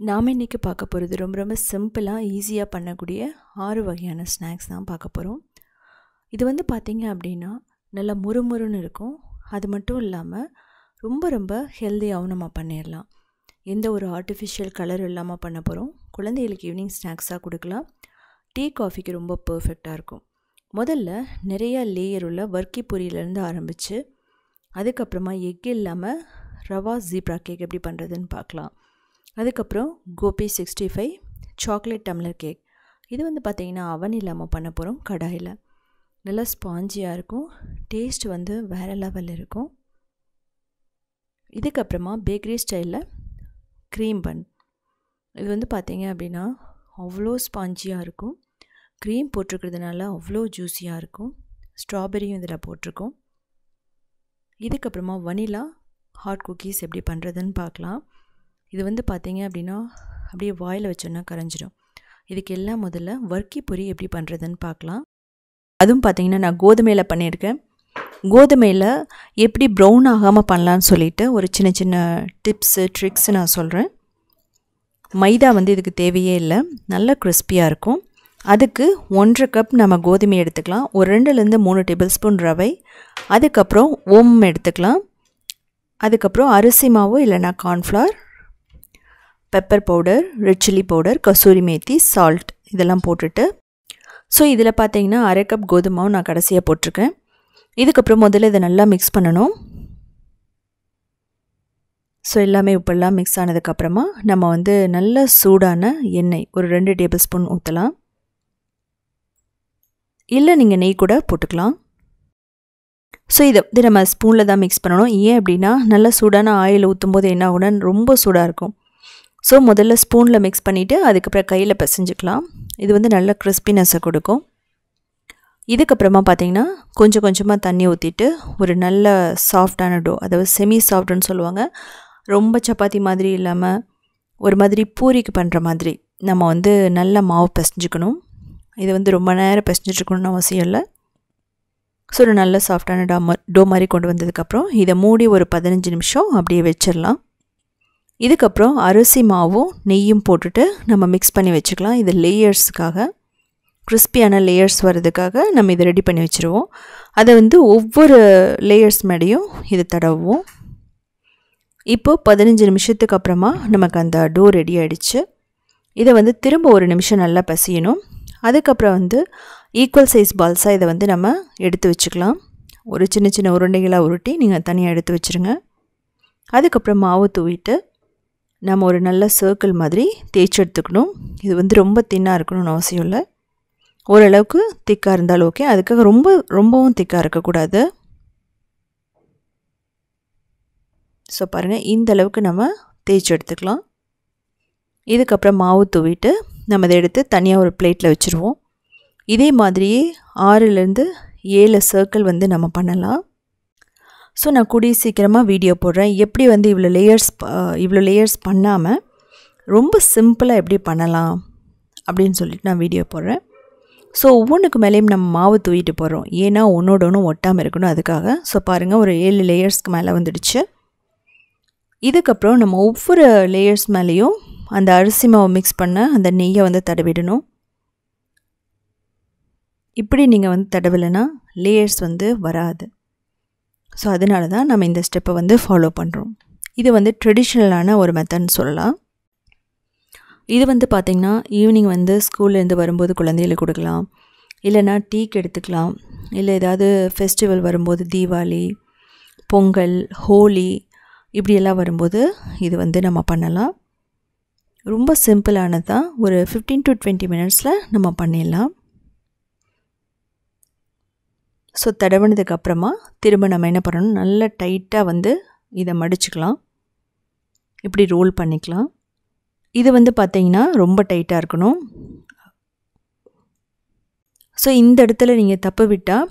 நாம இன்னைக்கு பார்க்க போகிறது ரொம்ப சிம்பிளாக ஈஸியாக பண்ணக்கூடிய 6 வகையான ஸ்நாக்ஸ் தான் பார்க்க போகிறோம். இது வந்து பார்த்திங்க அப்படின்னா நல்லா முறுமுறுன்னு இருக்கும். அது மட்டும் இல்லாமல் ரொம்ப ஹெல்த்தியாகவும் நம்ம பண்ணிடலாம். எந்த ஒரு ஆர்டிஃபிஷியல் கலர் இல்லாமல் பண்ண போகிறோம். குழந்தைகளுக்கு ஈவினிங் ஸ்நாக்ஸாக கொடுக்கலாம். டீ காஃபிக்கு ரொம்ப பர்ஃபெக்டாக இருக்கும். முதல்ல நிறையா லேயர் உள்ள வர்க்கி பொரியிலேருந்து ஆரம்பித்து அதுக்கப்புறமா எக் இல்லாமல் ரவா ஜீப்ரா கேக் எப்படி பண்ணுறதுன்னு பார்க்கலாம். அதுக்கப்புறம் கோபி 65 சாக்லேட் டம்ளர் கேக். இது வந்து பார்த்திங்கன்னா அவன் இல்லாமல் பண்ண போகிறோம். கடாயில் நல்லா ஸ்பாஞ்சியாக இருக்கும். டேஸ்ட் வந்து வேறு லெவலில் இருக்கும். இதுக்கப்புறமா பேக்கரி ஸ்டைலில் க்ரீம் பன். இது வந்து பார்த்திங்க அப்படின்னா அவ்வளோ ஸ்பாஞ்சியாக இருக்கும். க்ரீம் போட்டிருக்கிறதுனால அவ்வளோ ஜூஸியாக இருக்கும். ஸ்ட்ராபெரியும் இதில் போட்டிருக்கோம். இதுக்கப்புறமா வனிலா ஹாட் குக்கீஸ் எப்படி பண்ணுறதுன்னு பார்க்கலாம். இது வந்து பார்த்திங்க அப்படின்னா அப்படியே வாயில் வச்சோன்னா கரைஞ்சிடும். இதுக்கு எல்லாம் முதல்ல வர்க்கி பொரி எப்படி பண்ணுறதுன்னு பார்க்கலாம். அதுவும் பார்த்திங்கன்னா நான் கோதுமையில் பண்ணியிருக்கேன். கோதுமையில் எப்படி ப்ரௌன் ஆகாமல் பண்ணலான்னு சொல்லிவிட்டு ஒரு சின்ன டிப்ஸு ட்ரிக்ஸு நான் சொல்கிறேன். மைதா வந்து இதுக்கு தேவையே இல்லை. நல்லா கிறிஸ்பியாக இருக்கும். அதுக்கு 1.5 கப் நம்ம கோதுமை எடுத்துக்கலாம். ஒரு 2லேருந்து 3 டேபிள் ஸ்பூன் ரவை, அதுக்கப்புறம் ஓமம் எடுத்துக்கலாம். அதுக்கப்புறம் அரிசி மாவு இல்லைனா cornflour, pepper powder, red chilli powder, kasuri methi, salt இதெல்லாம் போட்டுட்டு இதில் பார்த்தீங்கன்னா 1/2 கப் கோதுமாவும் நான் கடைசியாக போட்டிருக்கேன். இதுக்கப்புறம் முதல்ல இதை நல்லா மிக்ஸ் பண்ணணும். எல்லாமே இப்பெல்லாம் மிக்ஸ் ஆனதுக்கப்புறமா நம்ம வந்து நல்ல சூடான எண்ணெய் ஒரு 2 டேபிள் ஸ்பூன் ஊற்றலாம். இல்லை நீங்கள் நெய் கூட போட்டுக்கலாம். இதை வந்து நம்ம ஸ்பூனில் தான் மிக்ஸ் பண்ணணும். ஏன் அப்படின்னா நல்லா சூடான ஆயில் ஊற்றும் போது என்ன ஆகும்னா ரொம்ப சூடாக இருக்கும். முதல்ல ஸ்பூனில் மிக்ஸ் பண்ணிவிட்டு அதுக்கப்புறம் கையில் பிசைஞ்சிக்கலாம். இது வந்து நல்ல கிறிஸ்பினஸை கொடுக்கும். இதுக்கப்புறமா பார்த்திங்கன்னா கொஞ்சமாக தண்ணி ஊற்றிட்டு ஒரு நல்ல சாஃப்டான டோ, அதாவது செமி சாஃப்ட்னு சொல்லுவாங்க. ரொம்ப சப்பாத்தி மாதிரி இல்லாமல் ஒரு மாதிரி பூரிக்கு பண்ணுற மாதிரி நம்ம வந்து நல்ல மாவு பிசைஞ்சிக்கணும். இது வந்து ரொம்ப நேரம் பிசைஞ்சிட்ருக்கணும்னு அவசியம் இல்லை. ஒரு நல்ல சாஃப்டான டோ மாதிரி கொண்டு வந்ததுக்கப்புறம் இதை மூடி ஒரு 15 நிமிஷம் அப்படியே வச்சிடலாம். இதுக்கப்புறம் அரிசி மாவும் நெய்யும் போட்டுட்டு நம்ம மிக்ஸ் பண்ணி வச்சுக்கலாம். இது லேயர்ஸுக்காக, கிறிஸ்பியான லேயர்ஸ் வர்றதுக்காக நம்ம இதை ரெடி பண்ணி வச்சுருவோம். அதை வந்து ஒவ்வொரு லேயர்ஸ் மேலேயும் இதை தடவுவோம். இப்போது 15 நிமிஷத்துக்கு அப்புறமா நமக்கு அந்த டோ ரெடி ஆகிடுச்சு. இதை வந்து திரும்ப ஒரு நிமிஷம் நல்லா பசியணும். அதுக்கப்புறம் வந்து ஈக்குவல் சைஸ் பால்ஸாக இதை வந்து நம்ம எடுத்து வச்சுக்கலாம். ஒரு சின்ன உருண்டைகளாக உருட்டி நீங்கள் தனியாக எடுத்து வச்சுருங்க. அதுக்கப்புறம் மாவு தூவிட்டு நம்ம ஒரு நல்ல சர்க்கிள் மாதிரி தேய்ச்சி எடுத்துக்கணும். இது வந்து ரொம்ப தின்னாக இருக்கணும்னு அவசியம் இல்லை. ஓரளவுக்கு திக்காக இருந்தாலும் ஓகே. அதுக்காக ரொம்பவும் திக்காக இருக்கக்கூடாது. பாருங்கள், இந்த அளவுக்கு நம்ம தேய்ச்சி எடுத்துக்கலாம். இதுக்கப்புறம் மாவு தூவிட்டு நம்ம இதை எடுத்து தனியாக ஒரு பிளேட்டில் வச்சுருவோம். இதே மாதிரியே 6லேருந்து 7 சர்க்கிள் வந்து நம்ம பண்ணலாம். நான் கூடிய சீக்கிரமாக வீடியோ போடுறேன். எப்படி வந்து இவ்வளோ லேயர்ஸ் பண்ணாமல் ரொம்ப சிம்பிளாக எப்படி பண்ணலாம் அப்படின்னு சொல்லிட்டு நான் வீடியோ போடுறேன். ஒவ்வொன்றுக்கு மேலேயும் நம்ம மாவு தூவிட்டு போடுறோம். ஏன்னா ஒன்றோட ஒன்று ஒட்டாமல் இருக்கணும் அதுக்காக. பாருங்கள், ஒரு 7 லேயர்ஸ்க்கு மேலே வந்துடுச்சு. இதுக்கப்புறம் நம்ம ஒவ்வொரு லேயர்ஸ் மேலேயும் அந்த அரிசி மாவு மிக்ஸ் பண்ண அந்த நெய்யை வந்து தடவிடணும். இப்படி நீங்கள் வந்து தடவலைன்னா லேயர்ஸ் வந்து வராது. அதனால தான் நம்ம இந்த ஸ்டெப்பை வந்து ஃபாலோ பண்ணுறோம். இது வந்து ட்ரெடிஷ்னலான ஒரு மெத்தட்னு சொல்லலாம். இது வந்து பார்த்திங்கன்னா ஈவினிங் வந்து ஸ்கூல்லேருந்து வரும்போது குழந்தைகளுக்கு கொடுக்கலாம். இல்லைனா டீக்கு எடுத்துக்கலாம். இல்லை ஏதாவது ஃபெஸ்டிவல் வரும்போது, தீபாவளி, பொங்கல், ஹோலி இப்படியெல்லாம் வரும்போது இது வந்து நம்ம பண்ணலாம். ரொம்ப சிம்பிளானது தான். ஒரு 15 to 20 மினிட்ஸில் நம்ம பண்ணிடலாம். தடவினதுக்கப்புறமா திரும்ப நம்ம என்ன பண்ணணும், நல்லா டைட்டாக வந்து இதை மடிச்சுக்கலாம். இப்படி ரோல் பண்ணிக்கலாம். இது வந்து பார்த்திங்கன்னா ரொம்ப டைட்டாக இருக்கணும். இந்த இடத்துல நீங்கள் தப்பு விட்டால்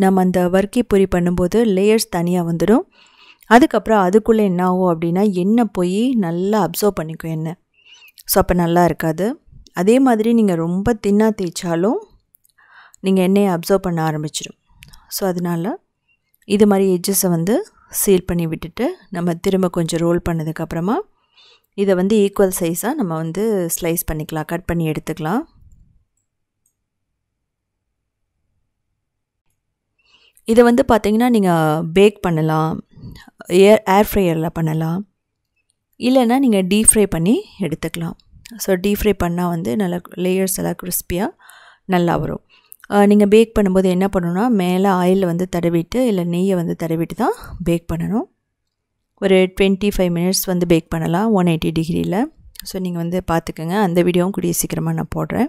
நம்ம அந்த வர்க்கி பொரி பண்ணும்போது லேயர்ஸ் தனியாக வந்துடும். அதுக்கப்புறம் அதுக்குள்ளே என்ன ஆகும் அப்படின்னா எண்ணெய் போய் நல்லா அப்சர்வ் பண்ணிக்கும் எண்ணெய். அப்போ நல்லா இருக்காது. அதே மாதிரி நீங்கள் ரொம்ப தின்னாக தேய்ச்சாலும் நீங்கள் எண்ணெயை அப்சர்வ் பண்ண ஆரம்பிச்சிடும். அதனால் இது மாதிரி எட்ஜஸை வந்து சீல் பண்ணி விட்டுட்டு நம்ம திரும்ப கொஞ்சம் ரோல் பண்ணதுக்கப்புறமா இதை வந்து ஈக்குவல் சைஸாக நம்ம வந்து ஸ்லைஸ் பண்ணிக்கலாம், கட் பண்ணி எடுத்துக்கலாம். இதை வந்து பார்த்திங்கன்னா நீங்கள் பேக் பண்ணலாம், ஏர் ஃப்ரையரில் பண்ணலாம், இல்லைன்னா நீங்கள் டீப் ஃப்ரை பண்ணி எடுத்துக்கலாம். ஸோ டீப் ஃப்ரை பண்ணால் வந்து நல்லா லேயர்ஸ் எல்லாம் கிறிஸ்பியாக நல்லா வரும். நீங்கள் பேக் பண்ணும்போது என்ன பண்ணணும்னா மேலே ஆயில் வந்து தடவிட்டு இல்லை நெய்யை வந்து தடவிட்டு தான் பேக் பண்ணணும். ஒரு 25 மினிட்ஸ் வந்து பேக் பண்ணலாம் 180 டிகிரியில். ஸோ நீங்கள் வந்து பார்த்துக்கோங்க, அந்த வீடியோவும் கூடிய சீக்கிரமாக நான் போடுறேன்.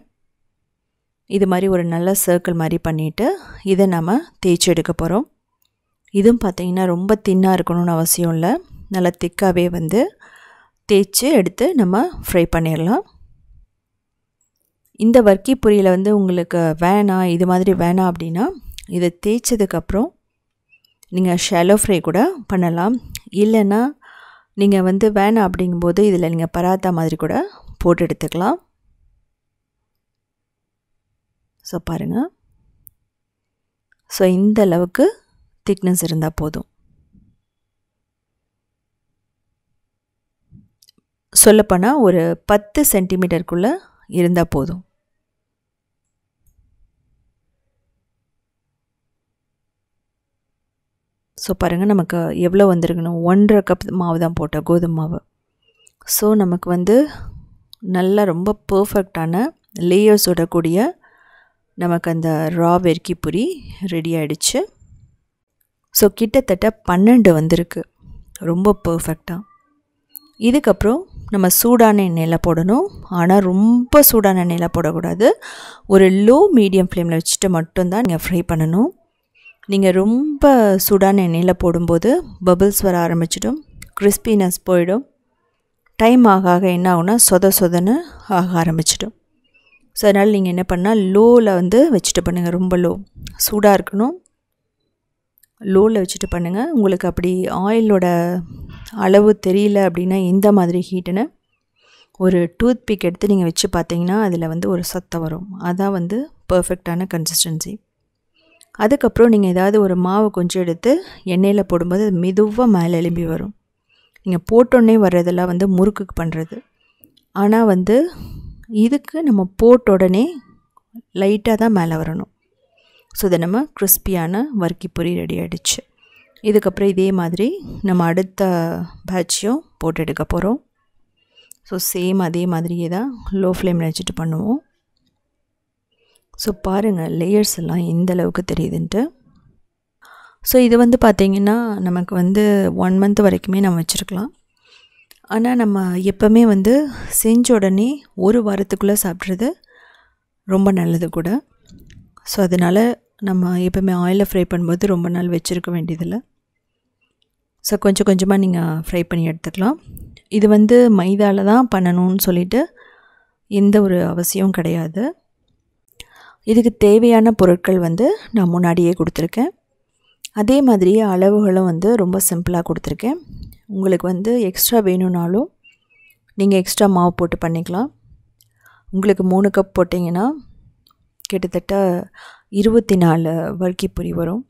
இது மாதிரி ஒரு நல்ல சர்க்கிள் மாதிரி பண்ணிவிட்டு இதை நம்ம தேய்ச்சி எடுக்க போகிறோம். இதுவும் பார்த்திங்கன்னா ரொம்ப தின்னாக இருக்கணும்னு அவசியம் இல்லை, நல்லா திக்காகவே வந்து தேய்ச்சி எடுத்து நம்ம ஃப்ரை பண்ணிடலாம். இந்த வர்க்கி பொரியில் வந்து உங்களுக்கு வேணாம், இது மாதிரி வேணாம் அப்படின்னா இதை தேய்ச்சதுக்கப்புறம் நீங்கள் ஷாலோ ஃப்ரை கூட பண்ணலாம். இல்லைன்னா நீங்கள் வந்து வேணாம் அப்படிங்கும்போது இதில் நீங்கள் பராத்தா மாதிரி கூட போட்டு எடுத்துக்கலாம். ஸோ பாருங்கள், ஸோ இந்த அளவுக்கு திக்னஸ் இருந்தால் போதும். சொல்லப்போனால் ஒரு 10 சென்டிமீட்டருக்குள்ளே இருந்தால் போதும். ஸோ பாருங்கள், நமக்கு எவ்வளோ வந்திருக்கணும், 1.5 கப் மாவு தான் போட்டேன், கோதுமை மாவு. ஸோ நமக்கு வந்து நல்லா ரொம்ப பர்ஃபெக்டான லேயர்ஸோட கூடிய நமக்கு அந்த ரா வெர்க்கி பூரி ரெடி ஆகிடுச்சு. ஸோ கிட்டத்தட்ட 12 வந்திருக்கு, ரொம்ப பர்ஃபெக்டாக. இதுக்கப்புறம் நம்ம சூடான எண்ணெயில் போடணும். ஆனால் ரொம்ப சூடான எண்ணெயில் போடக்கூடாது, ஒரு லோ மீடியம் ஃப்ளேமில் வச்சுட்டு மட்டும்தான் நீங்கள் ஃப்ரை பண்ணணும். நீங்கள் ரொம்ப சூடான எண்ணெயில் போடும்போது பபிள்ஸ் வர ஆரம்பிச்சிடும், கிறிஸ்பினஸ் போயிடும். டைம் ஆக ஆக என்ன ஆகுனா சொதன்னு ஆக ஆரம்பிச்சிடும். ஸோ அதனால் நீங்கள் என்ன பண்ணால் லோவில் வந்து வச்சுட்டு பண்ணுங்கள், ரொம்ப லோ, சூடாக இருக்கணும், லோவில் வச்சுட்டு பண்ணுங்கள். உங்களுக்கு அப்படி ஆயிலோட அளவு தெரியல அப்படின்னா இந்த மாதிரி ஹீட்டுன்னு ஒரு டூத் பிக் எடுத்து நீங்கள் வச்சு பார்த்தீங்கன்னா அதில் வந்து ஒரு சத்தம் வரும், அதான் வந்து பர்ஃபெக்டான கன்சிஸ்டன்சி. அதுக்கப்புறம் நீங்கள் ஏதாவது ஒரு மாவு கொஞ்சம் எடுத்து எண்ணெயில் போடும்போது அது மெதுவாக மேலே எழும்பி வரும். நீங்கள் போட்டோன்னே வர்றதெல்லாம் வந்து முறுக்குக்கு பண்ணுறது. ஆனால் வந்து இதுக்கு நம்ம போட்ட உடனே லைட்டாக தான் மேலே வரணும். ஸோ இதை நம்ம கிறிஸ்பியான வர்க்கி பொரி ரெடி ஆகிடுச்சு. இதுக்கப்புறம் இதே மாதிரி நம்ம அடுத்த பேட்சையும் போட்டு எடுக்க போகிறோம். ஸோ சேம் அதே மாதிரியே தான் லோ ஃப்ளேமில் வச்சுட்டு பண்ணுவோம். ஸோ பாருங்கள் லேயர்ஸ் எல்லாம் எந்த அளவுக்கு தெரியுதுன்ட்டு. ஸோ இது வந்து பார்த்திங்கன்னா நமக்கு வந்து 1 மந்த் வரைக்குமே நம்ம வச்சுருக்கலாம். ஆனால் நம்ம எப்போவுமே வந்து செஞ்ச உடனே ஒரு வாரத்துக்குள்ளே சாப்பிட்றது ரொம்ப நல்லது கூட. ஸோ அதனால் நம்ம எப்போவுமே ஆயிலில் ஃப்ரை பண்ணும்போது ரொம்ப நாள் வச்சுருக்க வேண்டியதில்லை. ஸோ கொஞ்சம் கொஞ்சமாக நீங்கள் ஃப்ரை பண்ணி எடுத்துக்கலாம். இது வந்து மைதாவில் தான் பண்ணணும்னு சொல்லிட்டு எந்த ஒரு அவசியம் கிடையாது. இதுக்கு தேவையான பொருட்கள் வந்து நான் முன்னாடியே கொடுத்துருக்கேன். அதே மாதிரி அளவுகளும் வந்து ரொம்ப சிம்பிளாக கொடுத்துருக்கேன். உங்களுக்கு வந்து எக்ஸ்ட்ரா வேணும்னாலும் நீங்கள் எக்ஸ்ட்ரா மாவு போட்டு பண்ணிக்கலாம். உங்களுக்கு 3 கப் போட்டிங்கன்னா கிட்டத்தட்ட 24 வர்க்கி பொரி வரும்.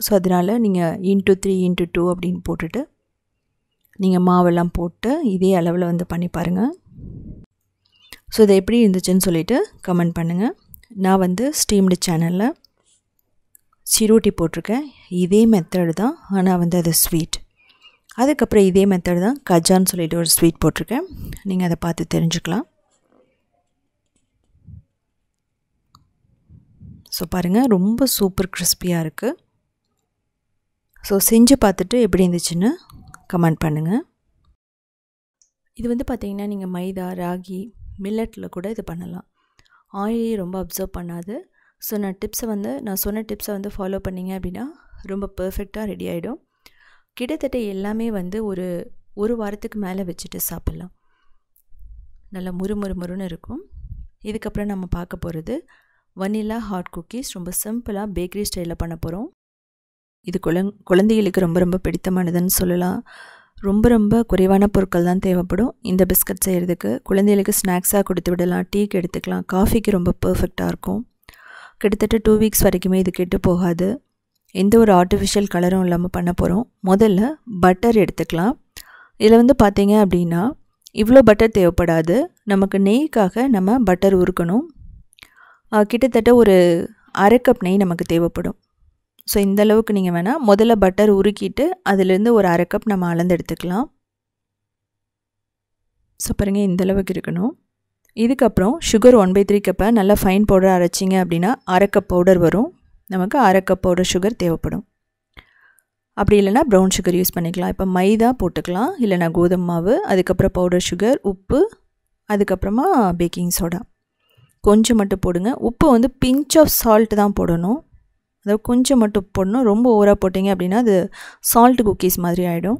ஸோ அதனால் நீங்கள் × 3 × 2 அப்படின்னு போட்டுட்டு நீங்கள் மாவெல்லாம் போட்டு இதே அளவில் வந்து பண்ணி பாருங்கள். ஸோ இது எப்படி இருந்துச்சுன்னு சொல்லிவிட்டு கமெண்ட் பண்ணுங்கள். நான் வந்து ஸ்டீம்டு சேனலில் சிரோட்டி போட்டிருக்கேன், இதே மெத்தடு தான், ஆனால் வந்து அது ஸ்வீட். அதுக்கப்புறம் இதே மெத்தடு தான் கஜான்னு சொல்லிட்டு ஒரு ஸ்வீட் போட்டிருக்கேன், நீங்கள் அதை பார்த்து தெரிஞ்சுக்கலாம். ஸோ பாருங்கள் ரொம்ப சூப்பர் கிறிஸ்பியாக இருக்குது. ஸோ செஞ்சு பார்த்துட்டு எப்படி இருந்துச்சுன்னு கமெண்ட் பண்ணுங்கள். இது வந்து பார்த்திங்கன்னா நீங்கள் மைதா, ராகி, மில்லட்டில் கூட இது பண்ணலாம். ஆயிலே ரொம்ப அப்சர்வ் பண்ணாது. ஸோ நான் சொன்ன டிப்ஸை வந்து ஃபாலோ பண்ணிங்க அப்படின்னா ரொம்ப பர்ஃபெக்டாக ரெடி ஆகிடும். கிட்டத்தட்ட எல்லாமே வந்து ஒரு வாரத்துக்கு மேலே வச்சுட்டு சாப்பிட்லாம், நல்லா முறுமுறுன்னு இருக்கும். இதுக்கப்புறம் நம்ம பார்க்க போகிறது வனிலா ஹாட் குக்கீஸ். ரொம்ப சிம்பிளாக பேக்கரி ஸ்டைலில் பண்ண போகிறோம். இது குழந்தைகளுக்கு ரொம்ப ரொம்ப பிடித்தமானதுன்னு சொல்லலாம். ரொம்ப குறைவான பொருட்கள் தான் தேவைப்படும் இந்த பிஸ்கட் செய்கிறதுக்கு. குழந்தைகளுக்கு ஸ்நாக்ஸாக கொடுத்து விடலாம், டீக்கு எடுத்துக்கலாம், காஃபிக்கு ரொம்ப பர்ஃபெக்டாக இருக்கும். கிட்டத்தட்ட 2 வீக்ஸ் வரைக்குமே இது கெட்டு போகாது. எந்த ஒரு ஆர்டிஃபிஷியல் கலரும் இல்லாமல் பண்ண போகிறோம். முதல்ல பட்டர் எடுத்துக்கலாம். இதில் வந்து பார்த்தீங்க அப்படின்னா இவ்வளோ பட்டர் தேவைப்படாது. நமக்கு நெய்க்காக நம்ம பட்டர் உருக்கணும். கிட்டத்தட்ட ஒரு 1/2 கப் நெய் நமக்கு தேவைப்படும். ஸோ இந்த அளவுக்கு நீங்கள் வேணால் முதல்ல பட்டர் உருக்கிட்டு அதிலேருந்து ஒரு 1/2 கப் நம்ம அளந்து எடுத்துக்கலாம். ஸோ பாருங்கள் இந்த அளவுக்கு இருக்கணும். இதுக்கப்புறம் சுகர் 1/3 கப்பை நல்லா ஃபைன் பவுடர் அரைச்சிங்க அப்படின்னா 1/2 கப் பவுடர் வரும். நமக்கு 1/2 கப் பவுடர் சுகர் தேவைப்படும். அப்படி இல்லைனா ப்ரௌன் சுகர் யூஸ் பண்ணிக்கலாம். இப்போ மைதா போட்டுக்கலாம், இல்லைனா கோதுமை மாவு, அதுக்கப்புறம் பவுடர் சுகர், உப்பு, அதுக்கப்புறமா பேக்கிங் சோடா கொஞ்சம் மட்டும் போடுங்க. உப்பு வந்து பிஞ்ச் ஆஃப் சால்ட் தான் போடணும். அதாவது கொஞ்சம் மட்டும் போடணும். ரொம்ப ஓவராக போட்டிங்க அப்படின்னா அது சால்ட் குக்கீஸ் மாதிரி ஆகிடும்.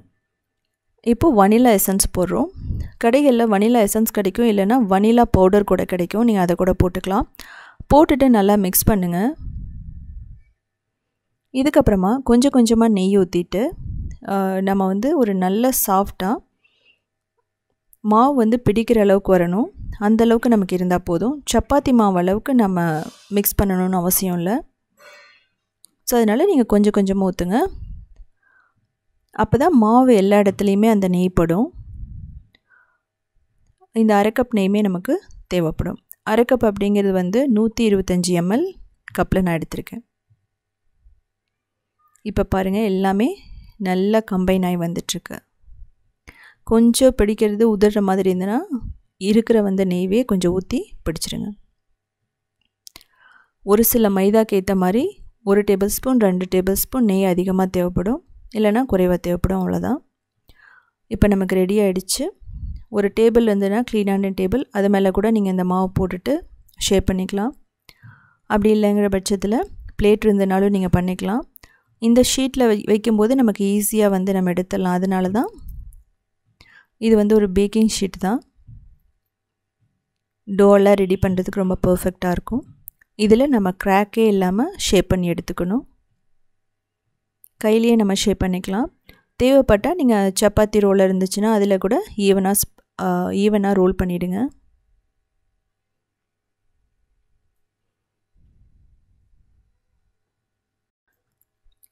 இப்போது வனிலா எசன்ஸ் போடுறோம். கடைகளில் வனிலா எசன்ஸ் கிடைக்கும், இல்லைனா வனிலா பவுடர் கூட கிடைக்கும். நீங்கள் அதை கூட போட்டுக்கலாம். போட்டுட்டு நல்லா மிக்ஸ் பண்ணுங்கள். இதுக்கப்புறமா கொஞ்சம் கொஞ்சமாக நெய் ஊற்றிட்டு நம்ம வந்து ஒரு நல்ல சாஃப்டாக மாவு வந்து பிடிக்கிற அளவுக்கு வரணும். அந்தளவுக்கு நமக்கு இருந்தால் போதும். சப்பாத்தி மாவு அளவுக்கு நம்ம மிக்ஸ் பண்ணணும்னு அவசியம் இல்லை. ஸோ அதனால் நீங்கள் கொஞ்சம் கொஞ்சமாக ஊற்றுங்க. அப்போ தான் மாவு எல்லா இடத்துலையுமே அந்த நெய் படும். இந்த 1/2 கப் நெய்யுமே நமக்கு தேவைப்படும். 1/2 கப் அப்படிங்கிறது வந்து 125 ml கப்பில் நான் எடுத்திருக்கேன். இப்போ பாருங்கள் எல்லாமே நல்லா கம்பைன் ஆகி வந்துட்டுருக்கு. கொஞ்சம் பிடிக்கிறது உதிர்ற மாதிரி இருந்ததுன்னா இருக்கிற வந்து நெய்வே கொஞ்சம் ஊற்றி பிடிச்சிருங்க. ஒரு சில மைதாக்கு ஏற்ற மாதிரி 1 டேபிள் ஸ்பூன் 2 டேபிள் ஸ்பூன் நெய் அதிகமாக தேவைப்படும், இல்லைனா குறைவாக தேவைப்படும். அவ்வளோதான். இப்போ நமக்கு ரெடி ஆகிடுச்சு. ஒரு டேபிள் இருந்ததுன்னா க்ளீனான டேபிள், அது மேலே கூட நீங்கள் இந்த மாவு போட்டுட்டு ஷேப் பண்ணிக்கலாம். அப்படி இல்லைங்கிற பட்சத்தில் பிளேட் இருந்தனாலும் நீங்கள் பண்ணிக்கலாம். இந்த ஷீட்டில் வைக்கும்போது நமக்கு ஈஸியாக வந்து நம்ம எடுத்துடலாம். அதனால தான் இது வந்து ஒரு பேக்கிங் ஷீட் தான். டோலாம் ரெடி பண்ணுறதுக்கு ரொம்ப பர்ஃபெக்டாக இருக்கும். இதில் நம்ம கிராக்கே இல்லாமல் ஷேப் பண்ணி எடுத்துக்கணும். கையிலேயே நம்ம ஷேப் பண்ணிக்கலாம். தேவைப்பட்டால் நீங்கள் சப்பாத்தி ரோல் இருந்துச்சுன்னா அதில் கூட ஈவனாக ரோல் பண்ணிவிடுங்க.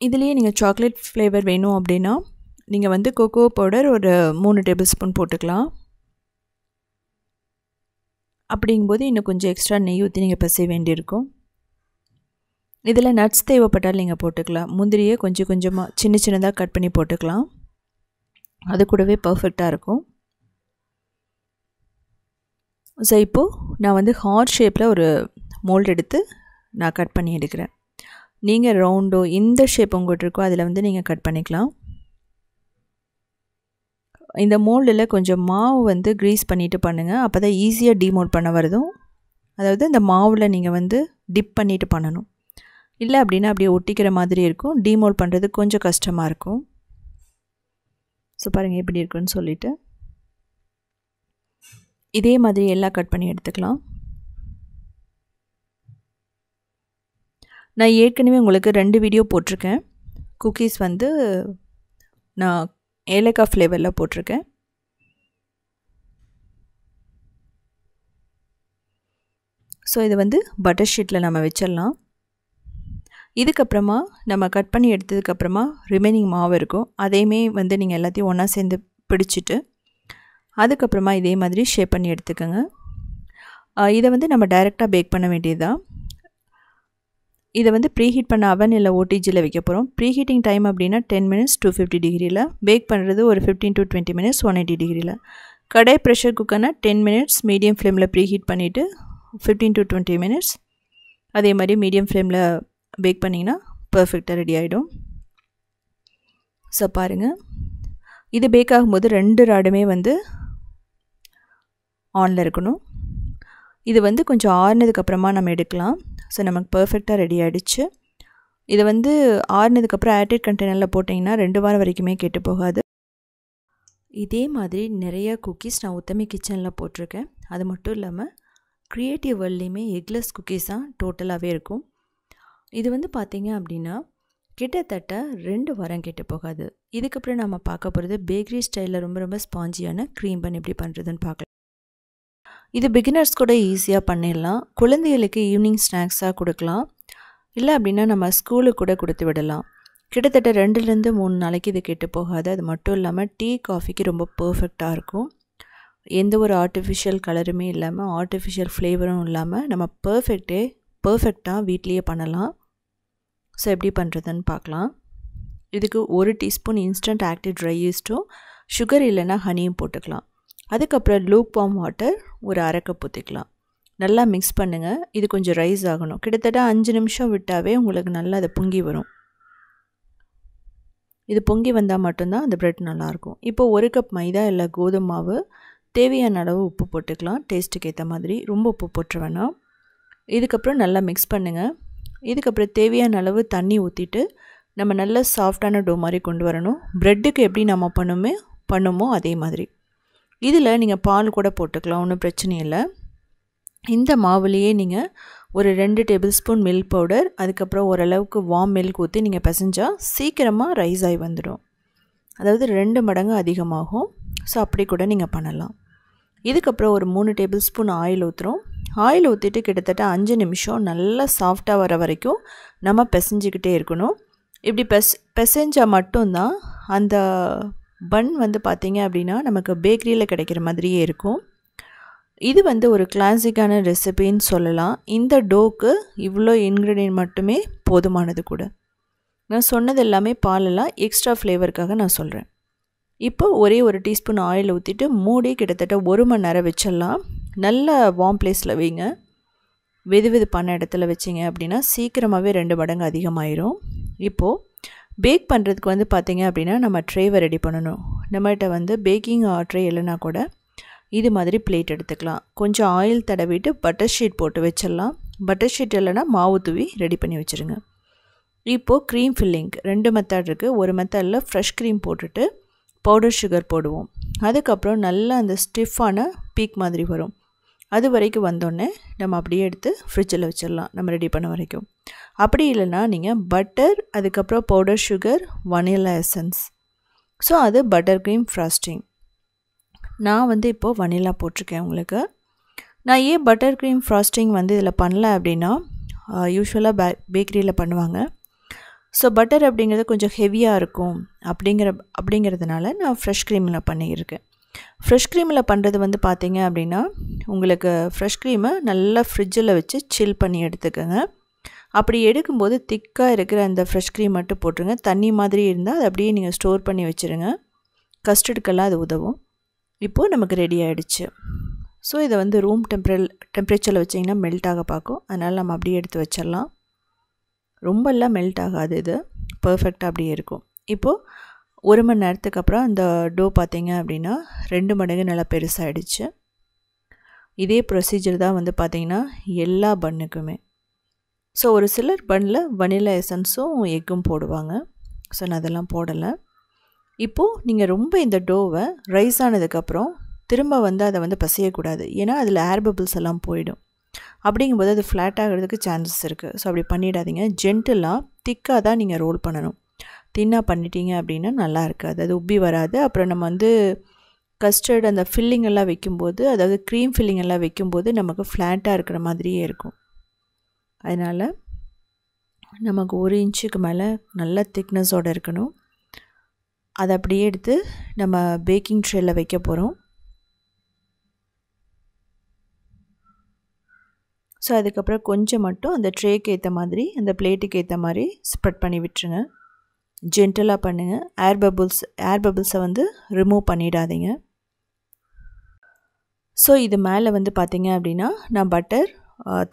இதுலேயே நீங்கள் சாக்லேட் ஃப்ளேவர் வேணும் அப்படின்னா நீங்கள் வந்து கோகோ பவுடர் ஒரு 3 டேபிள் ஸ்பூன் போட்டுக்கலாம். அப்படிங்கும்போது இன்னும் கொஞ்சம் எக்ஸ்ட்ரா நெய் ஊற்றி நீங்கள் பிசைய வேண்டியிருக்கும். இதில் நட்ஸ் தேவைப்பட்டால் நீங்கள் போட்டுக்கலாம். முந்திரியை கொஞ்சம் கொஞ்சமாக சின்ன சின்னதாக கட் பண்ணி போட்டுக்கலாம். அது கூடவே பர்ஃபெக்டாக இருக்கும். ஸோ இப்போது நான் வந்து ஹார்ட் ஷேப்பில் ஒரு மோல்டு எடுத்து நான் கட் பண்ணி எடுக்கிறேன். நீங்கள் ரவுண்டோ இந்த ஷேப் உங்கள்கிட்ட இருக்கோ அதில் வந்து நீங்கள் கட் பண்ணிக்கலாம். இந்த மோல்டில் கொஞ்சம் மாவு வந்து க்ரீஸ் பண்ணிவிட்டு பண்ணுங்கள். அப்போ தான் ஈஸியாக டீமோல்ட் பண்ண வருதும். அதாவது இந்த மாவில் நீங்கள் வந்து டிப் பண்ணிவிட்டு பண்ணணும். இல்லை அப்படின்னா அப்படியே ஒட்டிக்கிற மாதிரி இருக்கும். டீமோல்ட் பண்ணுறது கொஞ்சம் கஷ்டமாக இருக்கும். ஸோ பாருங்கள் எப்படி இருக்குன்னு சொல்லிவிட்டு இதே மாதிரி எல்லாம் கட் பண்ணி எடுத்துக்கலாம். நான் ஏற்கனவே உங்களுக்கு 2 வீடியோ போட்டிருக்கேன். குக்கீஸ் வந்து நான் ஏலக்காய் ஃப்ளேவரில் போட்டிருக்கேன். ஸோ இது வந்து பட்டர் ஷீட்டில் நம்ம வச்சிடலாம். இதுக்கப்புறமா நம்ம கட் பண்ணி எடுத்ததுக்கப்புறமா ரிமைனிங் மாவு இருக்கும். அதையுமே வந்து நீங்கள் எல்லாத்தையும் ஒன்றா சேர்ந்து பிடிச்சிட்டு அதுக்கப்புறமா இதே மாதிரி ஷேப் பண்ணி எடுத்துக்கோங்க. இதை வந்து நம்ம டைரெக்டாக பேக் பண்ண வேண்டியதுதான். இதை வந்து ப்ரீஹீட் பண்ண அவன் இல்லை ஓடிஜியில் வைக்க போகிறோம். ப்ரீஹீட்டிங் டைம் அப்படின்னா 10 மினிட்ஸ் 250 டிகிரியில், பேக் பண்ணுறது ஒரு 15 to 20 மினிட்ஸ் 180 டிகிரியில். கடை ப்ரெஷர் குக்கர்னா 10 மினிட்ஸ் மீடியம் ஃப்ளேமில் ப்ரீஹீட் பண்ணிவிட்டு 15 to 20 மினிட்ஸ் அதே மாதிரி மீடியம் ஃப்ளேமில் பேக் பண்ணிங்கன்னா பர்ஃபெக்டாக ரெடி ஆகிடும். ஸோ பாருங்கள், இது பேக் ஆகும்போது 2 ராடுமே வந்து ஆனில் இருக்கணும். இது வந்து கொஞ்சம் ஆறுனதுக்கப்புறமா நம்ம எடுக்கலாம். ஸோ நமக்கு பர்ஃபெக்டாக ரெடி ஆகிடுச்சு. இதை வந்து ஆறுனதுக்கப்புறம் ஏர்டைட் கண்டெய்னரில் போட்டிங்கன்னா 2 வாரம் வரைக்குமே கெட்டு போகாது. இதே மாதிரி நிறையா குக்கீஸ் நான் உத்தமி கிச்சனில் போட்டிருக்கேன். அது மட்டும் இல்லாமல் க்ரியேட்டிவ் வேர்ல்ட்லேயுமே எக்லெஸ் குக்கீஸ் தான் டோட்டலாகவே இருக்கும். இது வந்து பார்த்திங்க அப்படின்னா கிட்டத்தட்ட 2 வாரம் கெட்டு போகாது. இதுக்கப்புறம் நம்ம பார்க்க போகிறது பேக்கரி ஸ்டைலில் ரொம்ப ரொம்ப ஸ்பாஞ்சியான க்ரீம் பன் எப்படி பண்ணுறதுன்னு பார்க்கலாம். இது பிகினர்ஸ் கூட ஈஸியாக பண்ணிடலாம். குழந்தைகளுக்கு ஈவினிங் ஸ்நாக்ஸாக கொடுக்கலாம். இல்லை அப்படின்னா நம்ம ஸ்கூலுக்கு கூட கொடுத்து விடலாம். கிட்டத்தட்ட 2 to 3 நாளைக்கு இது கெட்டு போகாது. அது மட்டும் இல்லாமல் டீ காஃபிக்கு ரொம்ப பர்ஃபெக்டாக இருக்கும். எந்த ஒரு ஆர்டிஃபிஷியல் கலருமே இல்லாமல் ஆர்டிஃபிஷியல் ஃப்ளேவரும் இல்லாமல் நம்ம பர்ஃபெக்டாக வீட்லேயே பண்ணலாம். ஸோ எப்படி பண்ணுறதுன்னு பார்க்கலாம். இதுக்கு 1 டீஸ்பூன் இன்ஸ்டன்ட் ஆக்டிவ் ட்ரை ஈஸ்ட்டும் சுகர் இல்லைன்னா ஹனியும் போட்டுக்கலாம். அதுக்கப்புறம் லூக் வார்ம் வாட்டர் ஒரு 1/2 கப் ஊற்றிக்கலாம். நல்லா மிக்ஸ் பண்ணுங்கள். இது கொஞ்சம் ரைஸ் ஆகணும். கிட்டத்தட்ட 5 நிமிஷம் விட்டாவே உங்களுக்கு நல்லா அது பொங்கி வரும். இது பொங்கி வந்தால் மட்டும்தான் அந்த ப்ரெட் நல்லாயிருக்கும். இப்போ 1 கப் மைதா இல்லை கோதுமை மாவு, தேவையான அளவு உப்பு போட்டுக்கலாம். டேஸ்ட்டுக்கு ஏற்ற மாதிரி, ரொம்ப உப்பு போட்டுற வேணாம். இதுக்கப்புறம் நல்லா மிக்ஸ் பண்ணுங்கள். இதுக்கப்புறம் தேவையான அளவு தண்ணி ஊற்றிட்டு நம்ம நல்ல சாஃப்டான டோ மாதிரி கொண்டு வரணும். ப்ரெட்டுக்கு எப்படி நம்ம பண்ணுமோ அதே மாதிரி. இதில் நீங்கள் பால் கூட போட்டுக்கலாம், ஒன்றும் பிரச்சனை இல்லை. இந்த மாவுலேயே நீங்கள் ஒரு 2 டேபிள் ஸ்பூன் மில்க் பவுடர், அதுக்கப்புறம் ஓரளவுக்கு வார்ம் மில்க் ஊற்றி நீங்கள் பிசைஞ்சால் சீக்கிரமாக ரைஸ் ஆகி வந்துடும். அதாவது 2 மடங்கு அதிகமாகும். ஸோ அப்படி கூட நீங்கள் பண்ணலாம். இதுக்கப்புறம் ஒரு 3 டேபிள் ஸ்பூன் ஆயில் ஊற்றுறோம். ஆயில் ஊற்றிட்டு கிட்டத்தட்ட 5 நிமிஷம் நல்லா சாஃப்டாக வர வரைக்கும் நம்ம பிசைஞ்சிக்கிட்டே இருக்கணும். இப்படி பிசைஞ்சால் மட்டும்தான் அந்த பன் பார்த்திங்க அப்படின்னா நமக்கு பேக்கரியில் கிடைக்கிற மாதிரியே இருக்கும். இது ஒரு கிளாசிக்கான ரெசிபின்னு சொல்லலாம். இந்த டோக்கு இவ்வளோ இன்க்ரீடியன்ட் மட்டுமே போதுமானது கூட. நான் சொன்னது எல்லாமே பாலெல்லாம் எக்ஸ்ட்ரா ஃப்ளேவருக்காக நான் சொல்கிறேன். இப்போ ஒரே 1 டீஸ்பூன் ஆயில் ஊற்றிட்டு மூடி கிட்டத்தட்ட 1 மணி நேரம் வச்சிடலாம். நல்ல வார்ம் பிளேஸில் வைங்க. வெது பண்ண இடத்துல வச்சிங்க அப்படின்னா சீக்கிரமாகவே 2 மடங்கு அதிகமாயிரும். இப்போது பேக் பண்ணுறதுக்கு பார்த்திங்க அப்படின்னா நம்ம ட்ரேவை ரெடி பண்ணணும். நம்மகிட்ட பேக்கிங் ட்ரே இல்லைனா கூட இது மாதிரி பிளேட் எடுத்துக்கலாம். கொஞ்சம் ஆயில் தடவிட்டு பட்டர் ஷீட் போட்டு வச்சிடலாம். பட்டர் ஷீட் இல்லைனா மாவு தூவி ரெடி பண்ணி வச்சுருங்க. இப்போது க்ரீம் ஃபில்லிங் 2 மெத்தட் இருக்குது. ஒரு மெத்தடில் ஃப்ரெஷ் க்ரீம் போட்டுட்டு பவுடர் சுகர் போடுவோம். அதுக்கப்புறம் நல்லா அந்த ஸ்டிஃபான பீக் மாதிரி வரும். அது வரைக்கும் வந்தோடனே நம்ம அப்படியே எடுத்து ஃப்ரிட்ஜில் வச்சிடலாம், நம்ம ரெடி பண்ண வரைக்கும். அப்படி இல்லைனா நீங்கள் பட்டர், அதுக்கப்புறம் powder sugar, vanilla essence. So அது பட்டர் க்ரீம் ஃப்ராஸ்டிங். நான் இப்போது வனிலா போட்டிருக்கேன் உங்களுக்கு. நான் ஏன் பட்டர் க்ரீம் ஃப்ராஸ்டிங் இதில் பண்ணல அப்படின்னா, யூஸ்வலாக பேக்கரியில் பண்ணுவாங்க. ஸோ பட்டர் அப்படிங்கிறது கொஞ்சம் ஹெவியாக இருக்கும் அப்படிங்கிறதுனால நான் ஃப்ரெஷ் க்ரீமில் பண்ணியிருக்கேன். ஃப்ரெஷ் க்ரீமில் பண்ணுறது பார்த்திங்க அப்படின்னா, உங்களுக்கு ஃப்ரெஷ் க்ரீமை நல்லா ஃப்ரிட்ஜில் வச்சு சில் பண்ணி எடுத்துக்கோங்க. அப்படி எடுக்கும்போது திக்காக இருக்கிற அந்த ஃப்ரெஷ் க்ரீம் மட்டும் போட்டுருங்க. தண்ணி மாதிரி இருந்தால் அதை அப்படியே நீங்கள் ஸ்டோர் பண்ணி வச்சுருங்க. கஸ்டர்டுக்கெல்லாம் அது உதவும். இப்போது நமக்கு ரெடி ஆகிடுச்சு. ஸோ இதை ரூம் டெம்பரேச்சரில் வச்சிங்கன்னா மெல்ட் ஆக பார்க்கும். அதனால் நம்ம அப்படியே எடுத்து வச்சிடலாம். ரொம்பலாம் மெல்ட் ஆகாது, இது பர்ஃபெக்டாக அப்படியே இருக்கும். இப்போது 1 மணி நேரத்துக்கு அப்புறம் அந்த டோ பார்த்திங்க அப்படின்னா 2 மடங்கு நல்லா பெருசாகிடுச்சு. இதே ப்ரொசீஜர் தான் பார்த்திங்கன்னா எல்லா பன்னுக்குமே. ஸோ ஒரு சிலர் பன்னில் வனிலா எசன்ஸும் எக்கும் போடுவாங்க. ஸோ நான் அதெல்லாம் போடலை. இப்போது நீங்கள் ரொம்ப இந்த டோவை ரைஸ் ஆனதுக்கப்புறம் திரும்ப அதை பசையக்கூடாது. ஏன்னா அதில் ஏர் பபிள்ஸ் எல்லாம் போயிடும். அப்படிங்கும்போது அது ஃப்ளாட் ஆகிறதுக்கு சான்சஸ் இருக்குது. ஸோ அப்படி பண்ணிடாதீங்க. ஜென்டிலாக திக்காக தான் நீங்கள் ரோல் பண்ணணும். தின்னாக பண்ணிட்டீங்க அப்படின்னா நல்லா இருக்காது, அது உப்பி வராது. அப்புறம் நம்ம கஸ்டர்ட் அந்த ஃபில்லிங் எல்லாம் வைக்கும்போது, அதாவது க்ரீம் ஃபில்லிங் எல்லாம் வைக்கும்போது நமக்கு ஃப்ளாட்டாக இருக்கிற மாதிரியே இருக்கும். அதனால் நமக்கு 1 இன்ச்சுக்கு மேலே நல்ல திக்னஸோடு இருக்கணும். அதை அப்படியே எடுத்து நம்ம பேக்கிங் ட்ரேயில் வைக்க போகிறோம். ஸோ அதுக்கப்புறம் கொஞ்சம் மட்டும் அந்த ட்ரேக்கு ஏற்ற மாதிரி, அந்த பிளேட்டுக்கு ஏற்ற மாதிரி ஸ்ப்ரெட் பண்ணி விட்டுருங்க. ஜென்டலாக பண்ணுங்கள். ஏர் பபிள்ஸை ரிமூவ் பண்ணிடாதீங்க. ஸோ இது மேலே பார்த்தீங்க அப்படின்னா நான் பட்டர்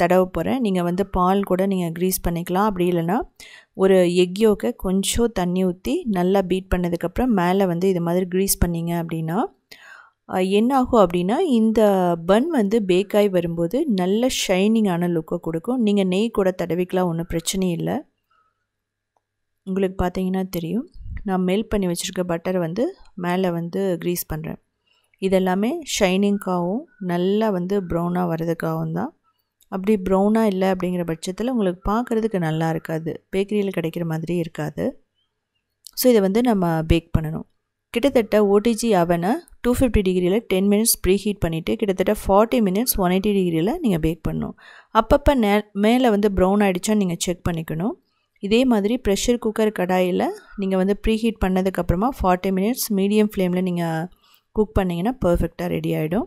தடவ போகிறேன். நீங்கள் பால் கூட நீங்கள் க்ரீஸ் பண்ணிக்கலாம். அப்படி இல்லைனா ஒரு எக் யோக்கை கொஞ்சம் தண்ணி ஊற்றி நல்லா பீட் பண்ணதுக்கப்புறம் மேலே இது மாதிரி க்ரீஸ் பண்ணிங்க அப்படின்னா என்ன ஆகும் அப்படின்னா, இந்த பன் பேக் ஆகி வரும்போது நல்ல ஷைனிங்கான லுக்கை கொடுக்கும். நீங்கள் நெய் கூட தடவிக்கலாம், ஒன்றும் பிரச்சனை இல்லை. உங்களுக்கு பார்த்தீங்கன்னா தெரியும், நான் மெல்ட் பண்ணி வச்சுருக்க பட்டரை மேலே க்ரீஸ் பண்ணுறேன். இதெல்லாமே ஷைனிங்காகவும் நல்லா ப்ரௌனாக வர்றதுக்காகவும் தான். அப்படி ப்ரௌனாக இல்லை அப்படிங்கிற பட்சத்தில் உங்களுக்கு பார்க்குறதுக்கு நல்லா இருக்காது, பேக்கரியில் கிடைக்கிற மாதிரி இருக்காது. ஸோ இதை நம்ம பேக் பண்ணணும். கிட்டத்தட்ட ஓடிஜி அவனை 250 டிகிரியில் 10 மினிட்ஸ் ப்ரீ ஹீட் பண்ணிவிட்டு கிட்டத்தட்ட 40 மினிட்ஸ் 180 டிகிரியில் நீங்கள் பேக் பண்ணணும். அப்பப்போ மேலே ப்ரௌன் ஆகிடுச்சான்னு நீங்கள் செக் பண்ணிக்கணும். இதே மாதிரி ப்ரெஷர் குக்கர் கடாயில் நீங்கள் ப்ரீ ஹீட் பண்ணதுக்கப்புறமா 40 மினிட்ஸ் மீடியம் ஃப்ளேமில் நீங்கள் குக் பண்ணிங்கன்னா பர்ஃபெக்டாக ரெடி ஆகிடும்.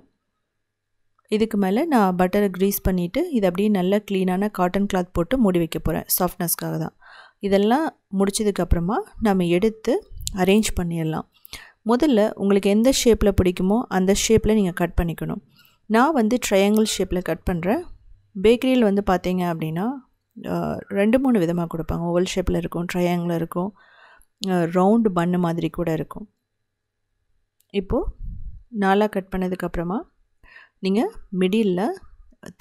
இதுக்கு மேலே நான் பட்டரை க்ரீஸ் பண்ணிவிட்டு இதை அப்படியே நல்ல க்ளீனான காட்டன் கிளாத் போட்டு மூடி வைக்க போகிறேன். சாஃப்ட்னஸ்க்காக தான். இதெல்லாம் முடிச்சதுக்கப்புறமா நம்ம எடுத்து அரேஞ்ச் பண்ணிடலாம். முதல்ல உங்களுக்கு எந்த ஷேப்பில் பிடிக்குமோ அந்த ஷேப்பில் நீங்கள் கட் பண்ணிக்கணும். நான் வந்து ட்ரையாங்கிள் ஷேப்பில் கட் பண்ணுறேன். பேக்கரியில் வந்து பார்த்தீங்க அப்படின்னா 2-3 விதமாக கொடுப்பாங்க. ஓவல் ஷேப்பில் இருக்கும், ட்ரையாங்கிள் இருக்கும், ரவுண்டு பன்னு மாதிரி கூட இருக்கும். இப்போது 4 கட் பண்ணதுக்கப்புறமா நீங்கள் மிடில்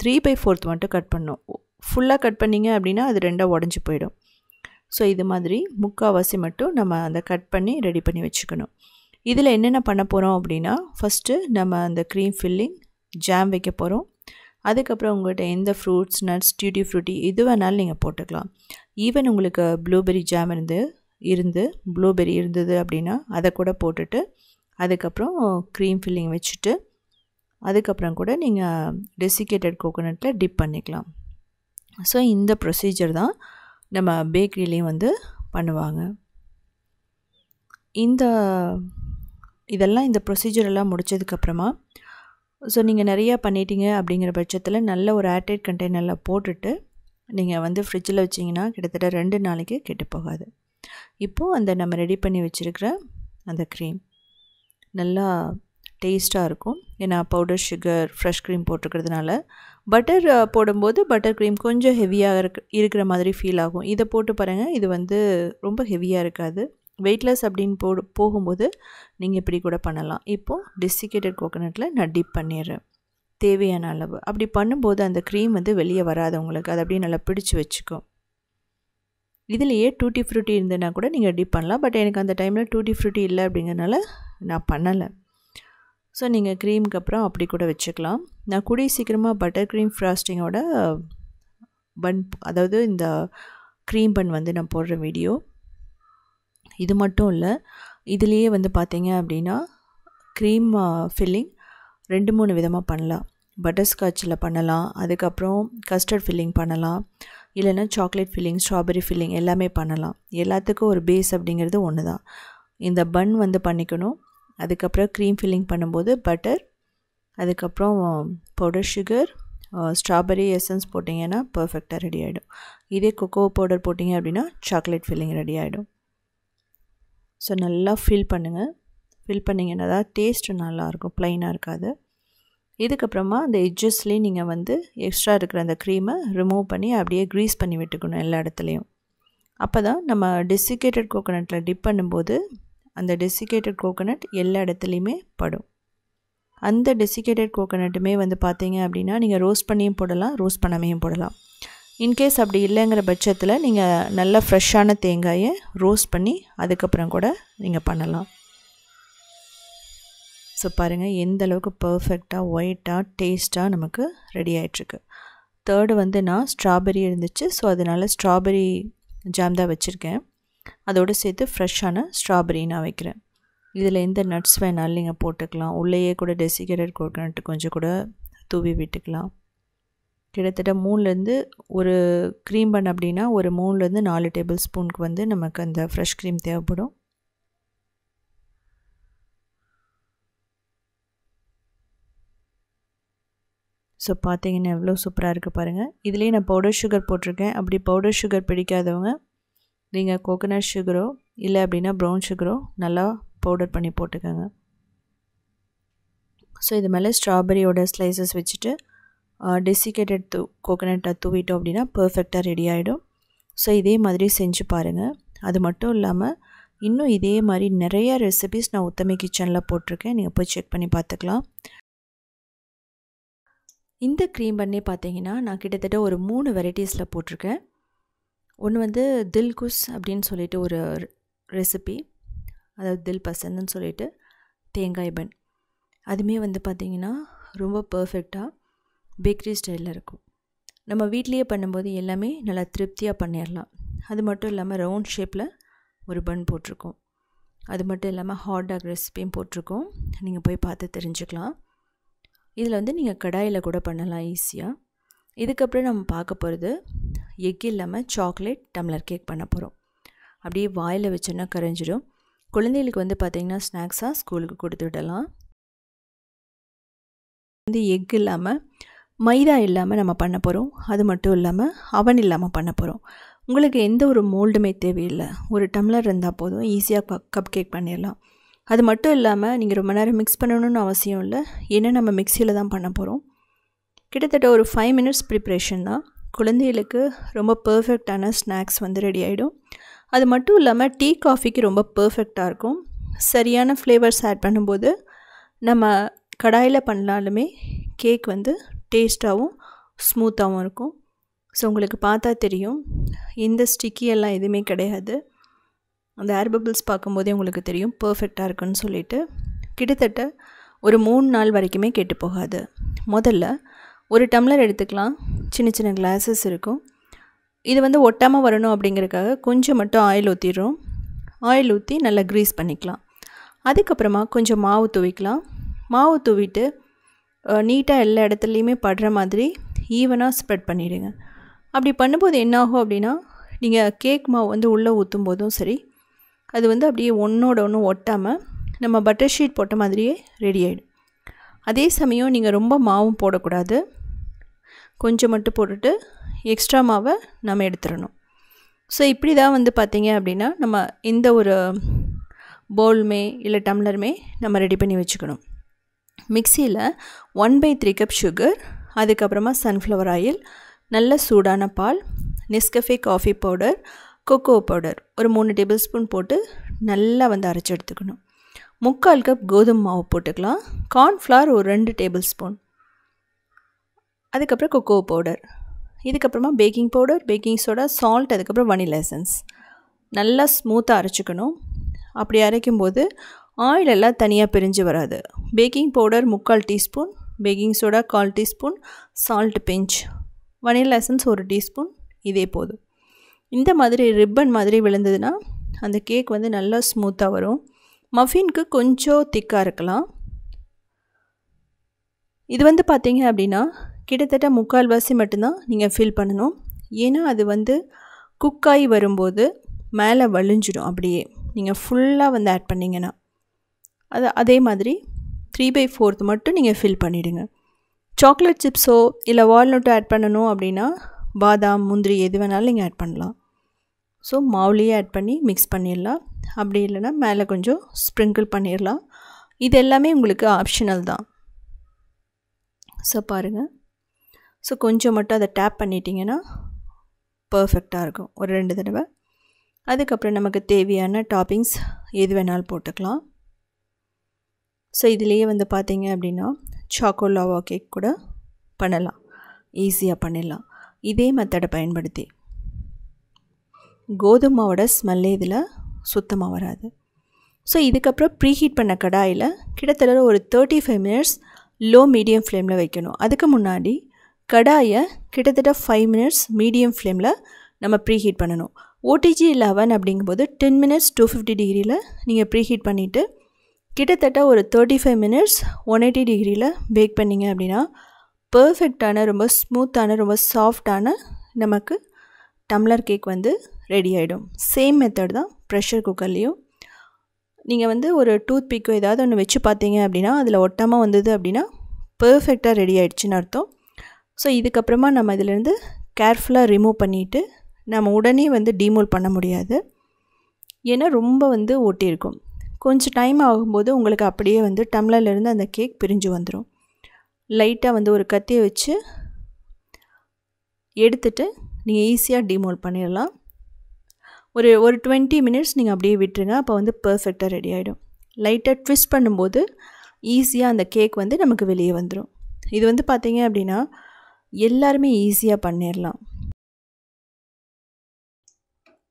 3/4 மட்டும் கட் பண்ணணும். ஃபுல்லாக கட் பண்ணிங்க அப்படின்னா அது 2 உடஞ்சி போயிடும். ஸோ இது மாதிரி முக்கால்வாசி மட்டும் நம்ம அந்த கட் பண்ணி ரெடி பண்ணி வச்சுக்கணும். இதில் என்னென்ன பண்ண போகிறோம் அப்படின்னா, ஃபஸ்ட்டு நம்ம அந்த க்ரீம் ஃபில்லிங் ஜாம் வைக்க போகிறோம். அதுக்கப்புறம் உங்கள்கிட்ட எந்த ஃப்ரூட்ஸ், நட்ஸ், டியூட்டி ஃப்ரூட்டி எது வேணாலும் நீங்கள் போட்டுக்கலாம். ஈவன் உங்களுக்கு ப்ளூபெர்ரி ஜாம் ப்ளூபெர்ரி இருந்தது அப்படின்னா அதை கூட போட்டுட்டு அதுக்கப்புறம் க்ரீம் ஃபில்லிங் வச்சுட்டு அதுக்கப்புறம் கூட நீங்கள் டெசிகேட்டட் கோகோனட்டில் டிப் பண்ணிக்கலாம். ஸோ இந்த ப்ரொசீஜர் தான் நம்ம பேக்கரிலேயும் வந்து பண்ணுவாங்க. இந்த ப்ரொசீஜர் எல்லாம் முடித்ததுக்கப்புறமா ஸோ நீங்கள் நிறையா பண்ணிட்டீங்க அப்படிங்கிற பட்சத்தில் நல்ல ஒரு ஏர்டைட் கண்டெய்னரில் போட்டுட்டு நீங்கள் வந்து ஃப்ரிட்ஜில் வச்சிங்கன்னா கிட்டத்தட்ட 2 நாளைக்கு கெட்டு போகாது. இப்போது அந்த நம்ம ரெடி பண்ணி வச்சுருக்கிற அந்த க்ரீம் நல்லா டேஸ்ட்டாக இருக்கும். ஏன்னா பவுடர் சுகர், ஃப்ரெஷ் க்ரீம் போட்டிருக்கிறதுனால. பட்டர் போடும்போது பட்டர் க்ரீம் கொஞ்சம் ஹெவியாக இருக்கிற மாதிரி ஃபீல் ஆகும். இதை போட்டு பாருங்கள், இது வந்து ரொம்ப ஹெவியாக இருக்காது. வெயிட்லெஸ் அப்படின்னு போகும்போது நீங்கள் இப்படி கூட பண்ணலாம். இப்போது டெசிகேட்டட் கோகோனட்டில் நான் டிப் பண்ணிடுறேன் தேவையான அளவு. அப்படி பண்ணும்போது அந்த க்ரீம் வந்து வெளியே வராது உங்களுக்கு. அதை அப்படியே நல்லா பிடிச்சி வச்சுக்கும். இதிலேயே டூட்டி ஃப்ரூட்டி இருந்ததுன்னா கூட நீங்கள் டிப் பண்ணலாம். பட் எனக்கு அந்த டைமில் டூட்டி ஃப்ரூட்டி இல்லை அப்படிங்கிறனால நான் பண்ணலை. ஸோ நீங்கள் க்ரீமுக்கு அப்புறம் அப்படி கூட வச்சுக்கலாம். நான் கூடிய சீக்கிரமாக பட்டர் க்ரீம் ஃப்ராஸ்டிங்கோட அதாவது இந்த க்ரீம் பன் வந்து நான் போடுற வீடியோ. இது மட்டும் இல்லை, இதுலேயே வந்து பார்த்தீங்க அப்படின்னா க்ரீம் ஃபில்லிங் 2-3 விதமாக பண்ணலாம். பட்டர்ஸ்காட்சில் பண்ணலாம், அதுக்கப்புறம் கஸ்டர்ட் ஃபில்லிங் பண்ணலாம், இல்லைன்னா சாக்லேட் ஃபில்லிங், ஸ்ட்ராபெரி ஃபில்லிங் எல்லாமே பண்ணலாம். எல்லாத்துக்கும் ஒரு பேஸ் அப்படிங்கிறது ஒன்று தான். இந்த பன் வந்து பண்ணிக்கணும். அதுக்கப்புறம் க்ரீம் ஃபில்லிங் பண்ணும்போது பட்டர், அதுக்கப்புறம் பவுடர் சுகர், ஸ்ட்ராபெரி எசன்ஸ் போட்டிங்கன்னா பர்ஃபெக்டாக ரெடி ஆகிடும். இதே கொக்கோ பவுடர் போட்டிங்க அப்படின்னா சாக்லேட் ஃபில்லிங் ரெடி ஆகிடும். ஸோ நல்லா ஃபில் பண்ணுங்கள். ஃபில் பண்ணிங்கன்னா தான் டேஸ்ட்டு நல்லாயிருக்கும், ப்ளைனாக இருக்காது. இதுக்கப்புறமா அந்த எட்ஜஸ்லேயே நீங்கள் வந்து எக்ஸ்ட்ரா இருக்கிற அந்த க்ரீமை ரிமூவ் பண்ணி அப்படியே க்ரீஸ் பண்ணி விட்டுக்கணும் எல்லா இடத்துலையும். அப்போ தான் நம்ம டெசிகேட்டட் கோகோனட்டில் டிப் பண்ணும்போது அந்த டெசிகேட்டட் கோகோனட் எல்லா இடத்துலையுமே படும். அந்த டெசிகேட்டட் கோகோனட்டுமே வந்து பார்த்தீங்க அப்படின்னா நீங்கள் ரோஸ்ட் பண்ணியும் போடலாம், ரோஸ்ட் பண்ணாமையும் போடலாம். இன்கேஸ் அப்படி இல்லைங்கிற பட்சத்தில் நீங்கள் நல்ல ஃப்ரெஷ்ஷான தேங்காயை ரோஸ்ட் பண்ணி அதுக்கப்புறம் கூட நீங்கள் பண்ணலாம். ஸோ பாருங்கள் எந்த அளவுக்கு பர்ஃபெக்டாக ஒயிட்டாக டேஸ்ட்டாக நமக்கு ரெடி ஆகிட்ருக்கு. தேர்டு வந்து நான் ஸ்ட்ராபெரி இருந்துச்சு, ஸோ அதனால் ஸ்ட்ராபெரி ஜாம் தான் வச்சுருக்கேன். அதோடு சேர்த்து ஃப்ரெஷ்ஷான ஸ்ட்ராபெரி நான் வைக்கிறேன். இதில் எந்த நட்ஸ் வேணாலும் நீங்கள் போட்டுக்கலாம். உள்ளேயே கூட டெசிகேட்டட் கோகோனட் கொஞ்சம் கூட தூவி விட்டுக்கலாம். கிட்டத்தட்ட 3லேருந்து ஒரு க்ரீம் பன் அப்படின்னா ஒரு 3லேருந்து 4 டேபிள் ஸ்பூனுக்கு வந்து நமக்கு அந்த ஃப்ரெஷ் க்ரீம் தேவைப்படும். ஸோ பார்த்தீங்கன்னா எவ்வளோ சூப்பராக இருக்குது பாருங்கள். இதுலேயே நான் பவுடர் சுகர் போட்டிருக்கேன். அப்படி பவுடர் சுகர் பிடிக்காதவங்க நீங்கள் கோகோனட் சுகரோ இல்லை அப்படின்னா ப்ரௌன் சுகரோ நல்லா பவுடர் பண்ணி போட்டுக்கோங்க. ஸோ இது மேலே ஸ்ட்ராபெரியோட ஸ்லைசஸ் வச்சுட்டு டெசிகேட்டட் கோகோனட்டை தூவிட்டோம் அப்படின்னா பர்ஃபெக்டாக ரெடி ஆகிடும். ஸோ இதே மாதிரி செஞ்சு பாருங்கள். அது மட்டும் இல்லாமல் இன்னும் இதே மாதிரி நிறைய ரெசிபிஸ் நான் உத்தமி கிச்சனில் போட்டிருக்கேன். நீங்கள் போய் செக் பண்ணி பார்த்துக்கலாம். இந்த க்ரீம் பண்ணி பார்த்தீங்கன்னா நான் கிட்டத்தட்ட ஒரு 3 வெரைட்டிஸில் போட்டிருக்கேன். ஒன்று வந்து தில் குஸ் அப்படின்னு சொல்லிட்டு ஒரு ரெசிபி, அதாவது தில் பசந்துன்னு சொல்லிட்டு தேங்காய் பன். அதுவுமே வந்து பார்த்திங்கன்னா ரொம்ப பர்ஃபெக்டாக பேக்கரி ஸ்டைலில் இருக்கும். நம்ம வீட்லேயே பண்ணும்போது எல்லாமே நல்லா திருப்தியாக பண்ணிடலாம். அது மட்டும் இல்லாமல் ரவுண்ட் ஷேப்பில் ஒரு பன் போட்டிருக்கோம். அது மட்டும் இல்லாமல் ஹாட் டாக் ரெசிபியும் போட்டிருக்கோம். நீங்கள் போய் பார்த்து தெரிஞ்சுக்கலாம். இதில் வந்து நீங்கள் கடாயில் கூட பண்ணலாம் ஈஸியாக. இதுக்கப்புறம் நம்ம பார்க்க போகிறது எக் இல்லாமல் சாக்லேட் டம்ளர் கேக் பண்ண போகிறோம். அப்படியே வாயில் வச்சோன்னா கரைஞ்சிடும். குழந்தைகளுக்கு வந்து பார்த்திங்கன்னா ஸ்நாக்ஸாக ஸ்கூலுக்கு கொடுத்து விடலாம். வந்து எக் இல்லாமல் மைதா இல்லாமல் நம்ம பண்ண போகிறோம். அது மட்டும் இல்லாமல் அவன் இல்லாமல் பண்ண போகிறோம். உங்களுக்கு எந்த ஒரு மோல்டுமே தேவையில்லை. ஒரு டம்ளர் இருந்தால் போதும், ஈஸியாக கப் கேக் பண்ணிடலாம். அது மட்டும் இல்லாமல் நீங்கள் ரொம்ப நேரம் மிக்ஸ் பண்ணணும்னு அவசியம் இல்லை. ஏன்னா நம்ம மிக்சியில் தான் பண்ண போகிறோம். கிட்டத்தட்ட ஒரு 5 மினிட்ஸ் ப்ரிப்ரேஷன் தான். குழந்தைகளுக்கு ரொம்ப பர்ஃபெக்டான ஸ்நாக்ஸ் வந்து ரெடி ஆகிடும். அது மட்டும் இல்லாமல் டீ காஃபிக்கு ரொம்ப பர்ஃபெக்டாக இருக்கும். சரியான ஃப்ளேவர்ஸ் ஆட் பண்ணும்போது நம்ம கடாயில் பண்ணாலுமே கேக் வந்து டேஸ்ட்டாகவும் ஸ்மூத்தாகவும் இருக்கும். ஸோ உங்களுக்கு பார்த்தா தெரியும், இந்த ஸ்டிக்கி எல்லாம் எதுவுமே கிடையாது. அந்த ஏர் பபிள்ஸ் பார்க்கும்போதே உங்களுக்கு தெரியும் பர்ஃபெக்டாக இருக்குன்னு சொல்லிட்டு. கிட்டத்தட்ட ஒரு 3 நாள் வரைக்குமே கெட்டு போகாது. முதல்ல ஒரு டம்ளர் எடுத்துக்கலாம். சின்ன சின்ன கிளாஸஸ் இருக்கும். இது வந்து ஒட்டாமல் வரணும் அப்படிங்கிறதுக்காக கொஞ்சம் மட்டும் ஆயில் ஊற்றிடுறோம். ஆயில் ஊற்றி நல்லா க்ரீஸ் பண்ணிக்கலாம். அதுக்கப்புறமா கொஞ்சம் மாவு தூவிக்கலாம். மாவு தூவிட்டு நீட்டாக எல்லா இடத்துலையுமே படுற மாதிரி ஈவனாக ஸ்ப்ரெட் பண்ணிவிடுங்க. அப்படி பண்ணும்போது என்னாகும் அப்படின்னா, நீங்கள் கேக் மாவு வந்து உள்ளே ஊற்றும் போதும் சரி, அது வந்து அப்படியே ஒன்றோட ஒன்று ஒட்டாமல் நம்ம பட்டர் ஷீட் போட்ட மாதிரியே ரெடி ஆகிடும். அதே சமயம் நீங்கள் ரொம்ப மாவும் போடக்கூடாது. கொஞ்சம் மட்டும் போட்டுட்டு எக்ஸ்ட்ரா மாவை நம்ம எடுத்துடணும். ஸோ இப்படி தான் வந்து பார்த்திங்க அப்படின்னா நம்ம எந்த ஒரு பவுலுமே இல்லை டம்ளருமே நம்ம ரெடி பண்ணி வச்சுக்கணும். மிக்சியில் 1/3 கப் சுகர், அதுக்கப்புறமா சன்ஃப்ளவர் ஆயில், நல்ல சூடான பால், Nescafe coffee powder, cocoa powder ஒரு 3 டேபிள் ஸ்பூன் போட்டு நல்லா வந்து அரைச்சி எடுத்துக்கணும். 3/4 கப் கோதுமை மாவு போட்டுக்கலாம். கார்ன்ஃப்ளவர் ஒரு 2 டேபிள் ஸ்பூன், அதுக்கப்புறம் கொக்கோ பவுடர், இதுக்கப்புறமா baking powder, baking soda, salt, அதுக்கப்புறம் வனிலா எசன்ஸ் நல்லா ஸ்மூத்தாக அரைச்சிக்கணும். அப்படி அரைக்கும்போது ஆயில் எல்லாம் தனியாக பிரிஞ்சு வராது. Baking powder 3/4 teaspoon, baking soda 1/4 teaspoon, salt pinch, vanilla essence 1 teaspoon, இதே போதும். இந்த மாதிரி ரிப்பன் மாதிரி விழுந்ததுன்னா அந்த கேக் வந்து நல்லா ஸ்மூத்தாக வரும். மஃபின்க்கு கொஞ்சம் திக்காக இருக்கலாம். இது வந்து பார்த்திங்க அப்படின்னா கிட்டத்தட்ட 3/4 மட்டும்தான் நீங்கள் ஃபில் பண்ணணும். ஏன்னா அது வந்து குக்காகி வரும்போது மேலே வலிஞ்சிடும். அப்படியே நீங்கள் ஃபுல்லாக வந்து ஆட் பண்ணிங்கன்னா அதே மாதிரி 3/4 மட்டும் நீங்கள் ஃபில் பண்ணிவிடுங்க. சாக்லேட் சிப்ஸோ இல்லை வால்நட்டோ ஆட் பண்ணணும் அப்படின்னா பாதாம், முந்திரி எது வேணாலும் நீங்கள் ஆட் பண்ணலாம். ஸோ மாவுலேயே ஆட் பண்ணி மிக்ஸ் பண்ணிடலாம். அப்படி இல்லைன்னா மேலே கொஞ்சம் ஸ்ப்ரிங்கிள் பண்ணிடலாம். இது எல்லாமே உங்களுக்கு ஆப்ஷனல் தான். ஸோ பாருங்கள். ஸோ கொஞ்சம் மட்டும் அதை டேப் பண்ணிட்டீங்கன்னா பர்ஃபெக்டாக இருக்கும் ஒரு 2 தடவை. அதுக்கப்புறம் நமக்கு தேவையான டாப்பிங்ஸ் எது வேணாலும் போட்டுக்கலாம். ஸோ இதுலேயே வந்து பார்த்திங்க அப்படின்னா சாக்கோ லாவா கேக் கூட பண்ணலாம், ஈஸியாக பண்ணிடலாம். இதே மெத்தடை பயன்படுத்தி கோதுமாவோட ஸ்மெல்லே இதில் சுத்தமாக வராது. ஸோ இதுக்கப்புறம் ப்ரீஹீட் பண்ண கடாயில் கிட்டத்தட்ட ஒரு 35 மினிட்ஸ் லோ மீடியம் ஃப்ளேமில் வைக்கணும். அதுக்கு முன்னாடி கடாயை கிட்டத்தட்ட 5 மினிட்ஸ் மீடியம் ஃப்ளேமில் நம்ம ப்ரீஹீட் பண்ணணும். ஓடிஜி 11 அப்படிங்கும்போது 10 மினிட்ஸ் 250 டிகிரியில் நீங்கள் ப்ரீஹீட் பண்ணிவிட்டு கிட்டத்தட்ட ஒரு 35 மினிட்ஸ் 180 டிகிரியில் பேக் பண்ணிங்க அப்படின்னா பர்ஃபெக்டான, ரொம்ப ஸ்மூத்தான, ரொம்ப சாஃப்டான நமக்கு டம்ளர் கேக் வந்து ரெடி ஆகிடும். சேம் மெத்தட் தான் ப்ரெஷர் குக்கர்லேயும். நீங்கள் வந்து ஒரு டூத் பிக்கோ ஏதாவது ஒன்று வச்சு பார்த்தீங்க அப்படின்னா அதில் ஒட்டாமல் வந்தது அப்படின்னா பர்ஃபெக்டாக ரெடி ஆகிடுச்சின்னு அர்த்தம். ஸோ இதுக்கப்புறமா நம்ம இதிலேருந்து கேர்ஃபுல்லாக ரிமூவ் பண்ணிவிட்டு நம்ம உடனே வந்து டீமோல் பண்ண முடியாது. ஏன்னா ரொம்ப வந்து ஒட்டியிருக்கும். கொஞ்சம் டைம் ஆகும்போது உங்களுக்கு அப்படியே வந்து டம்ளர்லேருந்து அந்த கேக் பிரிஞ்சு வந்துடும். லைட்டாக வந்து ஒரு கத்தியை வச்சு எடுத்துட்டு நீங்கள் ஈஸியாக டீமோல் பண்ணிடலாம். ஒரு 20 மினிட்ஸ் நீங்கள் அப்படியே விட்டுருங்க. அப்போ வந்து பர்ஃபெக்டாக ரெடி ஆகிடும். லைட்டாக ட்விஸ்ட் பண்ணும்போது ஈஸியாக அந்த கேக் வந்து நமக்கு வெளியே வந்துடும். இது வந்து பார்த்திங்க அப்படின்னா எல்லாருமே ஈஸியாக பண்ணிடலாம்.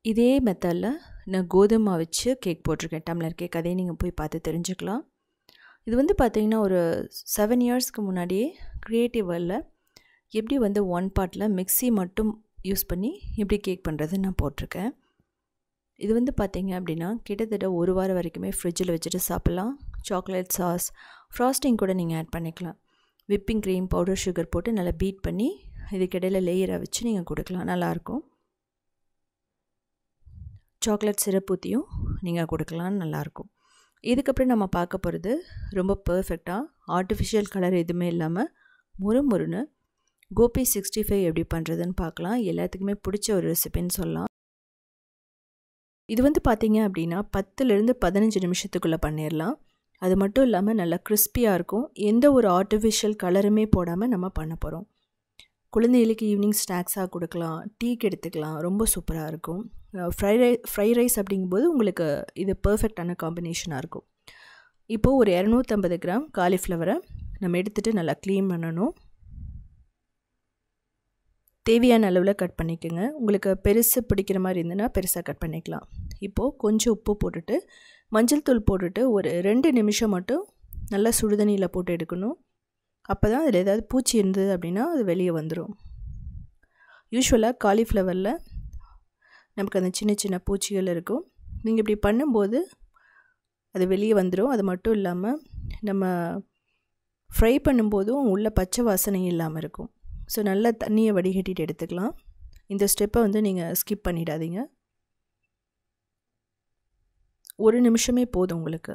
இதே மெத்தடில் நான் கோதுமை வச்சு கேக் போட்டிருக்கேன், டம்ளர் கேக். அதே நீங்கள் போய் பார்த்து தெரிஞ்சுக்கலாம். இது வந்து பார்த்திங்கன்னா ஒரு 7 இயர்ஸ்க்கு முன்னாடியே க்ரியேட்டிவ் வேர்ல்டில் எப்படி வந்து 1 பார்ட்டில் மிக்ஸி மட்டும் யூஸ் பண்ணி எப்படி கேக் பண்ணுறதுன்னு நான் போட்டிருக்கேன். இது வந்து பார்த்திங்க அப்படின்னா கிட்டத்தட்ட 1 வாரம் வரைக்குமே ஃப்ரிட்ஜில் வச்சுட்டு சாப்பிட்லாம். சாக்லேட் சாஸ், ஃப்ராஸ்டிங் கூட நீங்கள் ஆட் பண்ணிக்கலாம். விப்பிங் க்ரீம், பவுடர் சுகர் போட்டு நல்லா பீட் பண்ணி இதுக்கிடையில் லேயராக வச்சு நீங்கள் கொடுக்கலாம், நல்லாயிருக்கும். சாக்லேட் சிரப் ஊற்றியும் நீங்கள் கொடுக்கலாம், நல்லாயிருக்கும். இதுக்கப்புறம் நம்ம பார்க்க போகிறது ரொம்ப பர்ஃபெக்டாக ஆர்டிஃபிஷியல் கலர் எதுவுமே இல்லாமல் முறுமுறுன்னு கோபி 65 எப்படி பண்ணுறதுன்னு பார்க்கலாம். எல்லாத்துக்குமே பிடிச்ச ஒரு ரெசிபின்னு சொல்லலாம். இது வந்து பார்த்திங்க அப்படின்னா 10லேருந்து 15 நிமிஷத்துக்குள்ளே பண்ணிடலாம். அது மட்டும் இல்லாமல் நல்லா கிறிஸ்பியாக இருக்கும். எந்த ஒரு ஆர்டிஃபிஷியல் கலருமே போடாமல் நம்ம பண்ண போகிறோம். குழந்தைகளுக்கு ஈவினிங் ஸ்நாக்ஸாக கொடுக்கலாம், டீக்கு எடுத்துக்கலாம், ரொம்ப சூப்பராக இருக்கும். ஃப்ரை ரைஸ் அப்படிங்கும்போது உங்களுக்கு இது பர்ஃபெக்டான காம்பினேஷனாக இருக்கும். இப்போது ஒரு 250 கிராம் காலிஃப்ளவரை நம்ம எடுத்துகிட்டு நல்லா க்ளீன் பண்ணணும். தேவையான அளவில் கட் பண்ணிக்கோங்க. உங்களுக்கு பெருசு பிடிக்கிற மாதிரி இருந்ததுன்னா பெருசாக கட் பண்ணிக்கலாம். இப்போது கொஞ்சம் உப்பு போட்டுட்டு மஞ்சள் தூள் போட்டுட்டு ஒரு 2 நிமிஷம் மட்டும் நல்லா சுடுதண்ணியில் போட்டு எடுக்கணும். அப்போ தான் அதில் ஏதாவது பூச்சி இருந்தது அப்படின்னா அது வெளியே வந்துடும். யூஸ்வலாக காலிஃப்ளவரில் நமக்கு அந்த சின்ன சின்ன பூச்சிகள் இருக்கும். நீங்கள் இப்படி பண்ணும்போது அது வெளியே வந்துடும். அது மட்டும் இல்லாமல் நம்ம ஃப்ரை பண்ணும்போதும் உள்ள பச்சை வாசனை இல்லாமல் இருக்கும். ஸோ நல்லா தண்ணியை வடிகட்டிட்டு எடுத்துக்கலாம். இந்த ஸ்டெப்பை வந்து நீங்கள் ஸ்கிப் பண்ணிடாதீங்க. 1 நிமிஷமே போதும் உங்களுக்கு.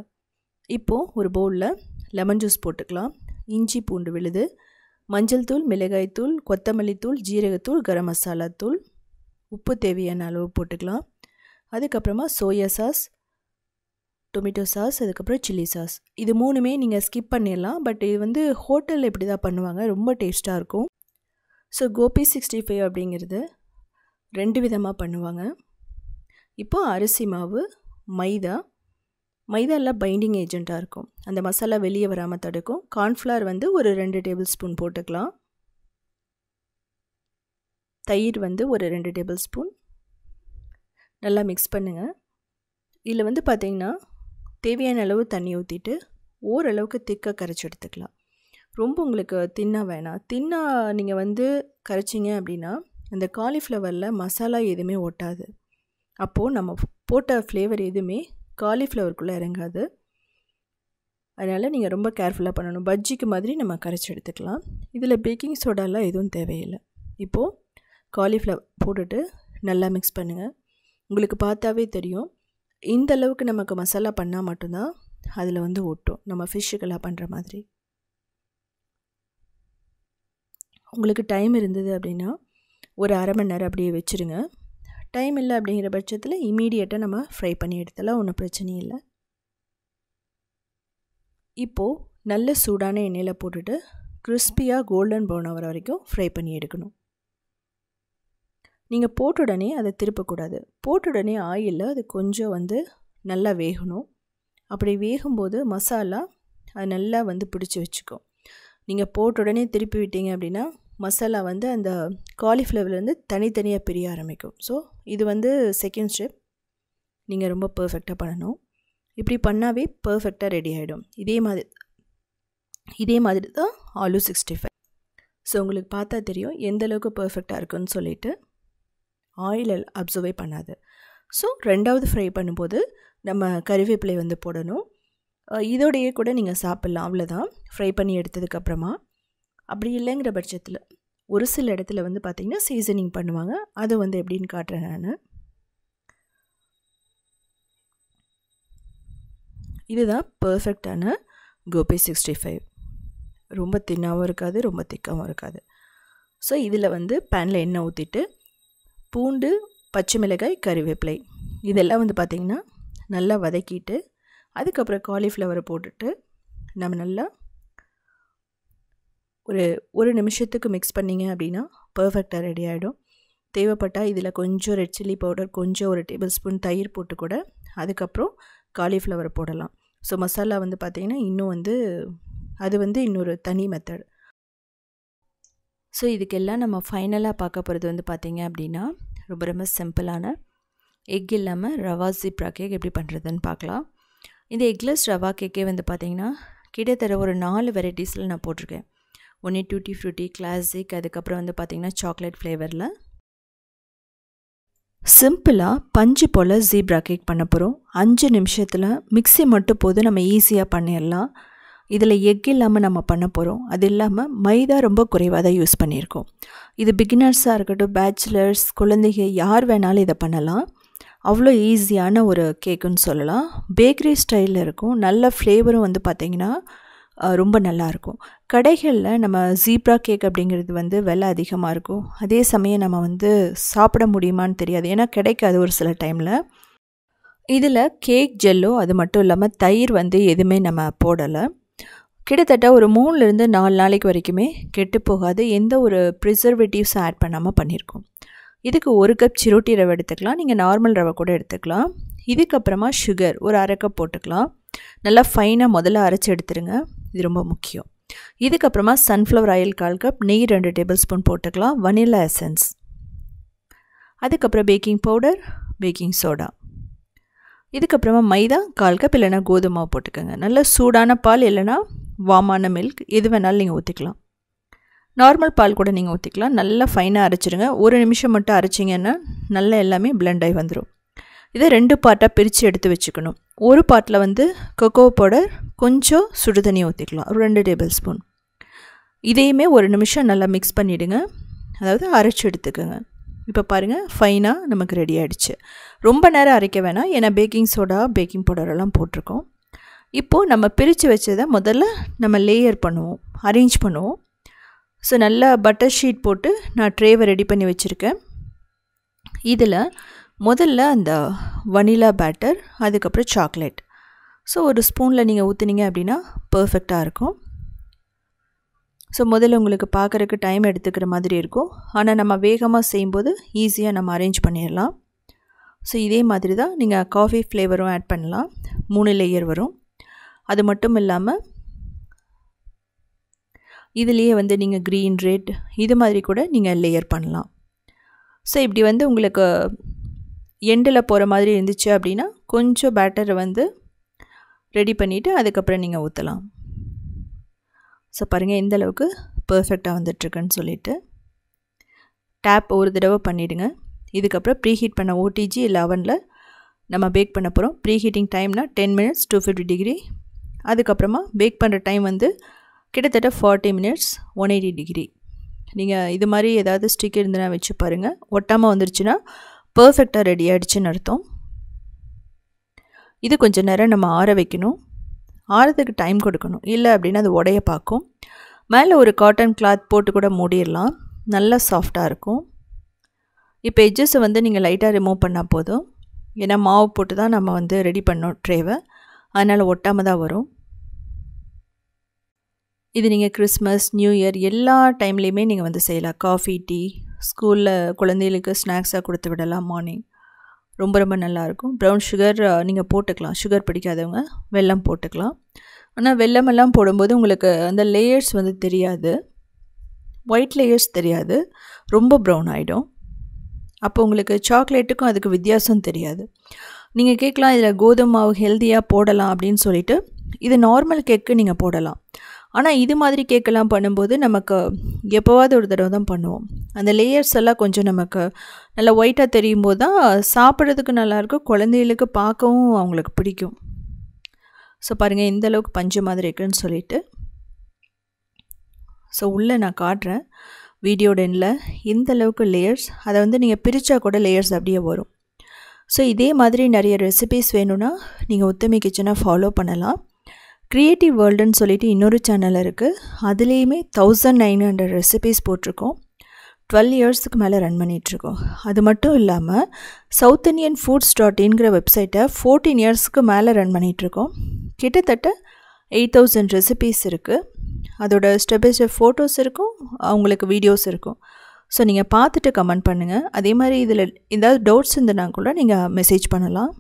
இப்போது ஒரு பவுலில் லெமன் ஜூஸ் போட்டுக்கலாம். இஞ்சி பூண்டு விழுது, மஞ்சள் தூள், மிளகாய் தூள், கொத்தமல்லி தூள், ஜீரகத்தூள், கரம் மசாலா தூள், உப்பு தேவையான அளவு போட்டுக்கலாம். அதுக்கப்புறமா சோயா சாஸ், டொமேட்டோ சாஸ், அதுக்கப்புறம் சில்லி சாஸ். இது 3மே நீங்கள் ஸ்கிப் பண்ணிடலாம். பட் இது வந்து ஹோட்டலில் இப்படி தான் பண்ணுவாங்க, ரொம்ப டேஸ்ட்டாக இருக்கும். ஸோ கோபி 65 அப்படிங்கிறது 2 விதமாக பண்ணுவாங்க. இப்போது அரிசி மாவு, மைதாவில் பைண்டிங் ஏஜெண்ட்டாக இருக்கும். அந்த மசாலா வெளியே வராமல் தடுக்கும். கார்ன்ஃப்ளவர் வந்து ஒரு 2 டேபிள் ஸ்பூன் போட்டுக்கலாம். தயிர் வந்து ஒரு 2 டேபிள் ஸ்பூன். நல்லா மிக்ஸ் பண்ணுங்கள். இதில் வந்து பார்த்திங்கன்னா தேவையான அளவு தண்ணி ஊற்றிட்டு ஓரளவுக்கு திக்காக கரைச்சி எடுத்துக்கலாம். ரொம்ப உங்களுக்கு தின்னாக வேணாம். தின்னாக நீங்கள் வந்து கரைச்சிங்க அப்படின்னா அந்த காலிஃப்ளவரில் மசாலா எதுவுமே ஒட்டாது. அப்போது நம்ம போட்ட ஃப்ளேவர் எதுவுமே காலிஃப்ளவருக்குள்ளே இறங்காது. அதனால் நீங்கள் ரொம்ப கேர்ஃபுல்லாக பண்ணணும். பஜ்ஜிக்கு மாதிரி நம்ம கரைச்சி எடுத்துக்கலாம். இதில் பேக்கிங் சோடாலாம் எதுவும் தேவையில்லை. இப்போது காலிஃப்ளவர் போட்டுட்டு நல்லா மிக்ஸ் பண்ணுங்கள். உங்களுக்கு பார்த்தாவே தெரியும், இந்த அளவுக்கு நமக்கு மசாலா பண்ணால் மட்டும்தான் அதில் வந்து ஒட்டும், நம்ம ஃபிஷ்ஷுக்கெல்லாம் பண்ணுற மாதிரி. உங்களுக்கு டைம் இருந்தது அப்படின்னா ஒரு அரை மணி நேரம் அப்படியே வச்சுருங்க. டைம் இல்லை அப்படிங்கிற பட்சத்தில் இமீடியட்டாக நம்ம ஃப்ரை பண்ணி எடுத்தலாம், ஒன்றும் பிரச்சனையும் இல்லை. இப்போது நல்ல சூடான எண்ணெயில் போட்டுட்டு கிறிஸ்பியாக கோல்டன் ப்ரௌன் ஆகிற வரைக்கும் ஃப்ரை பண்ணி எடுக்கணும். நீங்கள் போட்ட உடனே அதை திருப்பக்கூடாது. போட்ட உடனே ஆயிலில் அது கொஞ்சம் வந்து நல்லா வேகணும். அப்படி வேகும்போது மசாலா அது நல்லா வந்து பிடிச்சி வச்சுக்கும். நீங்கள் போட்ட உடனே திருப்பி விட்டீங்க அப்படின்னா மசாலா வந்து அந்த காலிஃப்ளவர்லேருந்து தனித்தனியாக பிரிய ஆரம்பிக்கும். ஸோ இது வந்து செகண்ட் ஸ்டெப். நீங்கள் ரொம்ப பர்ஃபெக்டாக பண்ணணும். இப்படி பண்ணாவே பர்ஃபெக்டாக ரெடி ஆகிடும். இதே மாதிரி தான் ஆலு 65. ஸோ உங்களுக்கு பார்த்தா தெரியும் எந்த அளவுக்கு பர்ஃபெக்டாக இருக்குன்னு சொல்லிட்டு. ஆயில் அப்சர்வே பண்ணாது. ஸோ 2வது ஃப்ரை பண்ணும்போது நம்ம கறிவேப்பிலை வந்து போடணும். இதோடையே கூட நீங்கள் சாப்பிட்லாம், அவ்வளோதான். ஃப்ரை பண்ணி எடுத்ததுக்கப்புறமா அப்படி இல்லைங்கிற பட்சத்தில் ஒரு சில இடத்துல வந்து பார்த்திங்கன்னா சீசனிங் பண்ணுவாங்க. அது வந்து எப்படின்னு காட்டுறேன் நான். இதுதான் பர்ஃபெக்டான கோபி 65. ரொம்ப தின்னாகவும் இருக்காது, ரொம்ப திக்காகவும் இருக்காது. ஸோ இதில் வந்து பேனில் எண்ணெய் ஊற்றிட்டு பூண்டு, பச்சை மிளகாய், கறிவேப்பிலை இதெல்லாம் வந்து பார்த்திங்கன்னா நல்லா வதக்கிட்டு அதுக்கப்புறம் காலிஃப்ளவரை போட்டுட்டு நம்ம நல்லா ஒரு நிமிஷத்துக்கு மிக்ஸ் பண்ணிங்க அப்படின்னா பர்ஃபெக்டாக ரெடி ஆகிடும். தேவைப்பட்டால் இதில் கொஞ்சம் ரெட் சில்லி பவுடர், கொஞ்சம் ஒரு டேபிள் ஸ்பூன் தயிர் போட்டு கூட அதுக்கப்புறம் காலிஃப்ளவரை போடலாம். ஸோ மசாலா வந்து பார்த்திங்கன்னா இன்னும் வந்து அது வந்து இன்னொரு தனி மெத்தட். ஸோ இதுக்கெல்லாம் நம்ம ஃபைனலாக பார்க்க போகிறது வந்து பார்த்திங்க அப்படின்னா ரொம்ப ரொம்ப சிம்பிளான எக் இல்லாமல் ரவா ஜீப்ரா கேக் எப்படி பண்ணுறதுன்னு பார்க்கலாம். இந்த எக்லெஸ் ரவா கேக்கே வந்து பார்த்திங்கன்னா கிட்டத்தட்ட ஒரு 4 வெரைட்டிஸில் நான் போட்டிருக்கேன். ஒன்று டூட்டி ஃப்ரூட்டி, கிளாசிக், அதுக்கப்புறம் வந்து பார்த்திங்கன்னா சாக்லேட் ஃப்ளேவரில். சிம்பிளாக பஞ்சு போல் ஜீப்ரா கேக் பண்ண போகிறோம். 5 நிமிஷத்தில் மிக்ஸி மட்டும் போது நம்ம ஈஸியாக பண்ணிடலாம். இதில் எக் இல்லாமல் நம்ம பண்ண போகிறோம். அது இல்லாமல் மைதா ரொம்ப குறைவாக தான் யூஸ் பண்ணியிருக்கோம். இது பிகினர்ஸாக இருக்கட்டும், பேச்சுலர்ஸ், குழந்தைங்க யார் வேணாலும் இதை பண்ணலாம். அவ்வளோ ஈஸியான ஒரு கேக்குன்னு சொல்லலாம். பேக்கரி ஸ்டைலில் இருக்கும். நல்ல ஃப்ளேவரும் வந்து பார்த்திங்கன்னா ரொம்ப நல்லாயிருக்கும். கடைகளில் நம்ம ஜீப்ரா கேக் அப்படிங்கிறது வந்து விலை அதிகமாக இருக்கும். அதே சமயம் நம்ம வந்து சாப்பிட முடியுமான்னு தெரியாது, ஏன்னா கிடைக்காது ஒரு சில டைமில். இதில் கேக் ஜெல்லோ அது மட்டும் இல்லாமல் தயிர் வந்து எதுவுமே நம்ம போடலை. கிட்டத்தட்ட ஒரு 3லேருந்து 4 நாளைக்கு வரைக்குமே கெட்டு போகாது. எந்த ஒரு ப்ரிசர்வேட்டிவ்ஸ் ஆட் பண்ணாமல் பண்ணியிருக்கோம். இதுக்கு 1 கப் சிரோட்டி ரவை எடுத்துக்கலாம். நீங்கள் நார்மல் ரவை கூட எடுத்துக்கலாம். இதுக்கப்புறமா சுகர் ஒரு 1/2 கப் போட்டுக்கலாம். நல்லா ஃபைனாக முதல்ல அரைச்சி எடுத்துருங்க, இது ரொம்ப முக்கியம். இதுக்கப்புறமா சன்ஃப்ளவர் ஆயில் 1/4 கப், நெய் 2 டேபிள் ஸ்பூன் போட்டுக்கலாம், வனிலா எசன்ஸ், அதுக்கப்புறம் பேக்கிங் பவுடர், பேக்கிங் சோடா, இதுக்கப்புறமா மைதா 1/4 கப் இல்லைனா கோதுமை போட்டுக்கோங்க. நல்ல சூடான பால் இல்லைனா வார்மான மில்க் எது வேணாலும் நீங்கள் ஊற்றிக்கலாம். நார்மல் பால் கூட நீங்கள் ஊற்றிக்கலாம். நல்லா ஃபைனாக அரைச்சிடுங்க. 1 நிமிஷம் மட்டும் அரைச்சிங்கன்னா நல்லா எல்லாமே பிளெண்ட் ஆகி வந்துடும். இதை 2 பார்ட்டாக பிரித்து எடுத்து வச்சுக்கணும். ஒரு பார்ட்டில் வந்து கொக்கோ பவுடர், கொஞ்சம் சுடு தண்ணி ஊற்றிக்கலாம், ஒரு 2 டேபிள் ஸ்பூன். இதையுமே 1 நிமிஷம் நல்லா மிக்ஸ் பண்ணிவிடுங்க, அதாவது அரைச்சி எடுத்துக்கோங்க. இப்போ பாருங்கள், ஃபைனாக நமக்கு ரெடி ஆகிடுச்சு. ரொம்ப நேரம் அரைக்க வேணாம், ஏன்னா பேக்கிங் சோடா பேக்கிங் பவுடரெல்லாம் போட்டிருக்கோம். இப்போது நம்ம பிரித்து வச்சதை முதல்ல நம்ம லேயர் பண்ணுவோம், அரேஞ்ச் பண்ணுவோம். ஸோ நல்லா பட்டர் ஷீட் போட்டு நான் ட்ரேவை ரெடி பண்ணி வச்சுருக்கேன். இதில் முதல்ல அந்த வனிலா பேட்டர், அதுக்கப்புறம் சாக்லேட். ஸோ ஒரு ஸ்பூனில் நீங்கள் ஊற்றுனீங்க அப்படின்னா பர்ஃபெக்டாக இருக்கும். ஸோ முதல்ல உங்களுக்கு பார்க்குறதுக்கு டைம் எடுத்துக்கிற மாதிரி இருக்கும், ஆனால் நம்ம வேகமாக செய்யும்போது ஈஸியாக நம்ம அரேஞ்ச் பண்ணிடலாம். ஸோ இதே மாதிரி தான் நீங்கள் காஃபி ஃப்ளேவரும் ஆட் பண்ணலாம். 3 லேயர் வரும். அது மட்டும் இல்லாமல் இதுலேயே வந்து நீங்கள் க்ரீன், ரெட் இது மாதிரி கூட நீங்கள் லேயர் பண்ணலாம். ஸோ இப்படி வந்து உங்களுக்கு எண்டில் போகிற மாதிரி இருந்துச்சு அப்படின்னா கொஞ்சம் பேட்டரை வந்து ரெடி பண்ணிவிட்டு அதுக்கப்புறம் நீங்கள் ஊற்றலாம். ஸோ பாருங்கள் எந்த அளவுக்கு பர்ஃபெக்டாக வந்துட்டுருக்குன்னு சொல்லிவிட்டு டேப் ஒரு தடவை பண்ணிவிடுங்க. இதுக்கப்புறம் ப்ரீஹீட் பண்ண ஓடிஜி இல்லை அவனில் நம்ம பேக் பண்ண போகிறோம். ப்ரீஹீட்டிங் டைம்னா 10 மினிட்ஸ் 250 டிகிரி. அதுக்கப்புறமா பேக் பண்ணுற டைம் வந்து கிட்டத்தட்ட 40 மினிட்ஸ் 180 டிகிரி. நீங்கள் இது மாதிரி ஏதாவது ஸ்டிக் இருந்துன்னா வச்சு பாருங்கள், ஒட்டாமல் வந்துருச்சுன்னா பர்ஃபெக்டாக ரெடி ஆகிடுச்சின்னு அர்த்தம். இது கொஞ்சம் நேரம் நம்ம ஆற வைக்கணும், ஆறதுக்கு டைம் கொடுக்கணும், இல்லை அப்படின்னா அது உடைய பார்க்கும். மேலே ஒரு காட்டன் கிளாத் போட்டு கூட மூடிடலாம், நல்லா சாஃப்டாக இருக்கும். இப்போ எட்ஜஸை வந்து நீங்கள் லைட்டாக ரிமூவ் பண்ணால் போதும், ஏன்னா மாவு போட்டு தான் நம்ம வந்து ரெடி பண்ணோம் ட்ரேவை, அதனால் ஒட்டாமல் தான் வரும். இது நீங்கள் கிறிஸ்மஸ், நியூ இயர் எல்லா டைம்லேயுமே நீங்கள் வந்து செய்யலாம். காஃபி, டீ, ஸ்கூலில் குழந்தைகளுக்கு ஸ்நாக்ஸாக கொடுத்து விடலாம் மார்னிங். ரொம்ப ரொம்ப நல்லாயிருக்கும். ப்ரௌன் சுகர் நீங்கள் போட்டுக்கலாம், சுகர் பிடிக்காதவங்க வெல்லம் போட்டுக்கலாம். ஆனால் வெல்லமெல்லாம் போடும்போது உங்களுக்கு அந்த லேயர்ஸ் வந்து தெரியாது, ஒயிட் லேயர்ஸ் தெரியாது, ரொம்ப ப்ரௌன் ஆகிடும். அப்போ உங்களுக்கு சாக்லேட்டுக்கும் அதுக்கு வித்தியாசம் தெரியாது. நீங்கள் கேட்கலாம், இதில் கோதுமை மாவு ஹெல்த்தியாக போடலாம் அப்படின்னு சொல்லிட்டு. இது நார்மல் கேக்கு நீங்கள் போடலாம், ஆனால் இது மாதிரி கேக்கெல்லாம் பண்ணும்போது நமக்கு எப்போவாவது ஒரு தடவை தான் பண்ணுவோம். அந்த லேயர்ஸ் எல்லாம் கொஞ்சம் நமக்கு நல்லா ஒயிட்டாக தெரியும் போது தான் சாப்பிட்றதுக்கு நல்லாயிருக்கும், குழந்தைகளுக்கு பார்க்கவும் அவங்களுக்கு பிடிக்கும். ஸோ பாருங்கள் எந்த அளவுக்கு பஞ்சு மாதிரி இருக்குதுன்னு சொல்லிட்டு. ஸோ உள்ளே நான் காட்டுறேன் வீடியோட எண்ணில் எந்த அளவுக்கு லேயர்ஸ், அதை வந்து நீங்கள் பிரித்தா கூட லேயர்ஸ் அப்படியே வரும். ஸோ இதே மாதிரி நிறைய ரெசிபீஸ் வேணும்னா நீங்கள் உத்தமி கிச்சனை ஃபாலோ பண்ணலாம். க்ரியேட்டிவ் வேர்ல்டுன்னு சொல்லிட்டு இன்னொரு சேனல் இருக்குது, அதுலேயுமே 1900 ரெசிபீஸ் போட்டிருக்கோம். 12 இயர்ஸுக்கு மேலே ரன் பண்ணிகிட்ருக்கோம். அது மட்டும் இல்லாமல் சவுத் இண்டியன் ஃபுட்ஸ்.inங்கிற வெப்சைட்டை 14 இயர்ஸுக்கு மேலே ரன் பண்ணிகிட்ருக்கோம். கிட்டத்தட்ட 8000 ரெசிபீஸ் இருக்குது. அதோட ஸ்டெப் பை ஸ்டெப் ஃபோட்டோஸ் இருக்கும், அவங்களுக்கு வீடியோஸ் இருக்கும். ஸோ நீங்கள் பார்த்துட்டு கமெண்ட் பண்ணுங்கள். அதே மாதிரி இதில் ஏதாவது டவுட்ஸ் இருந்ததுனா கூட நீங்கள் மெசேஜ் பண்ணலாம்.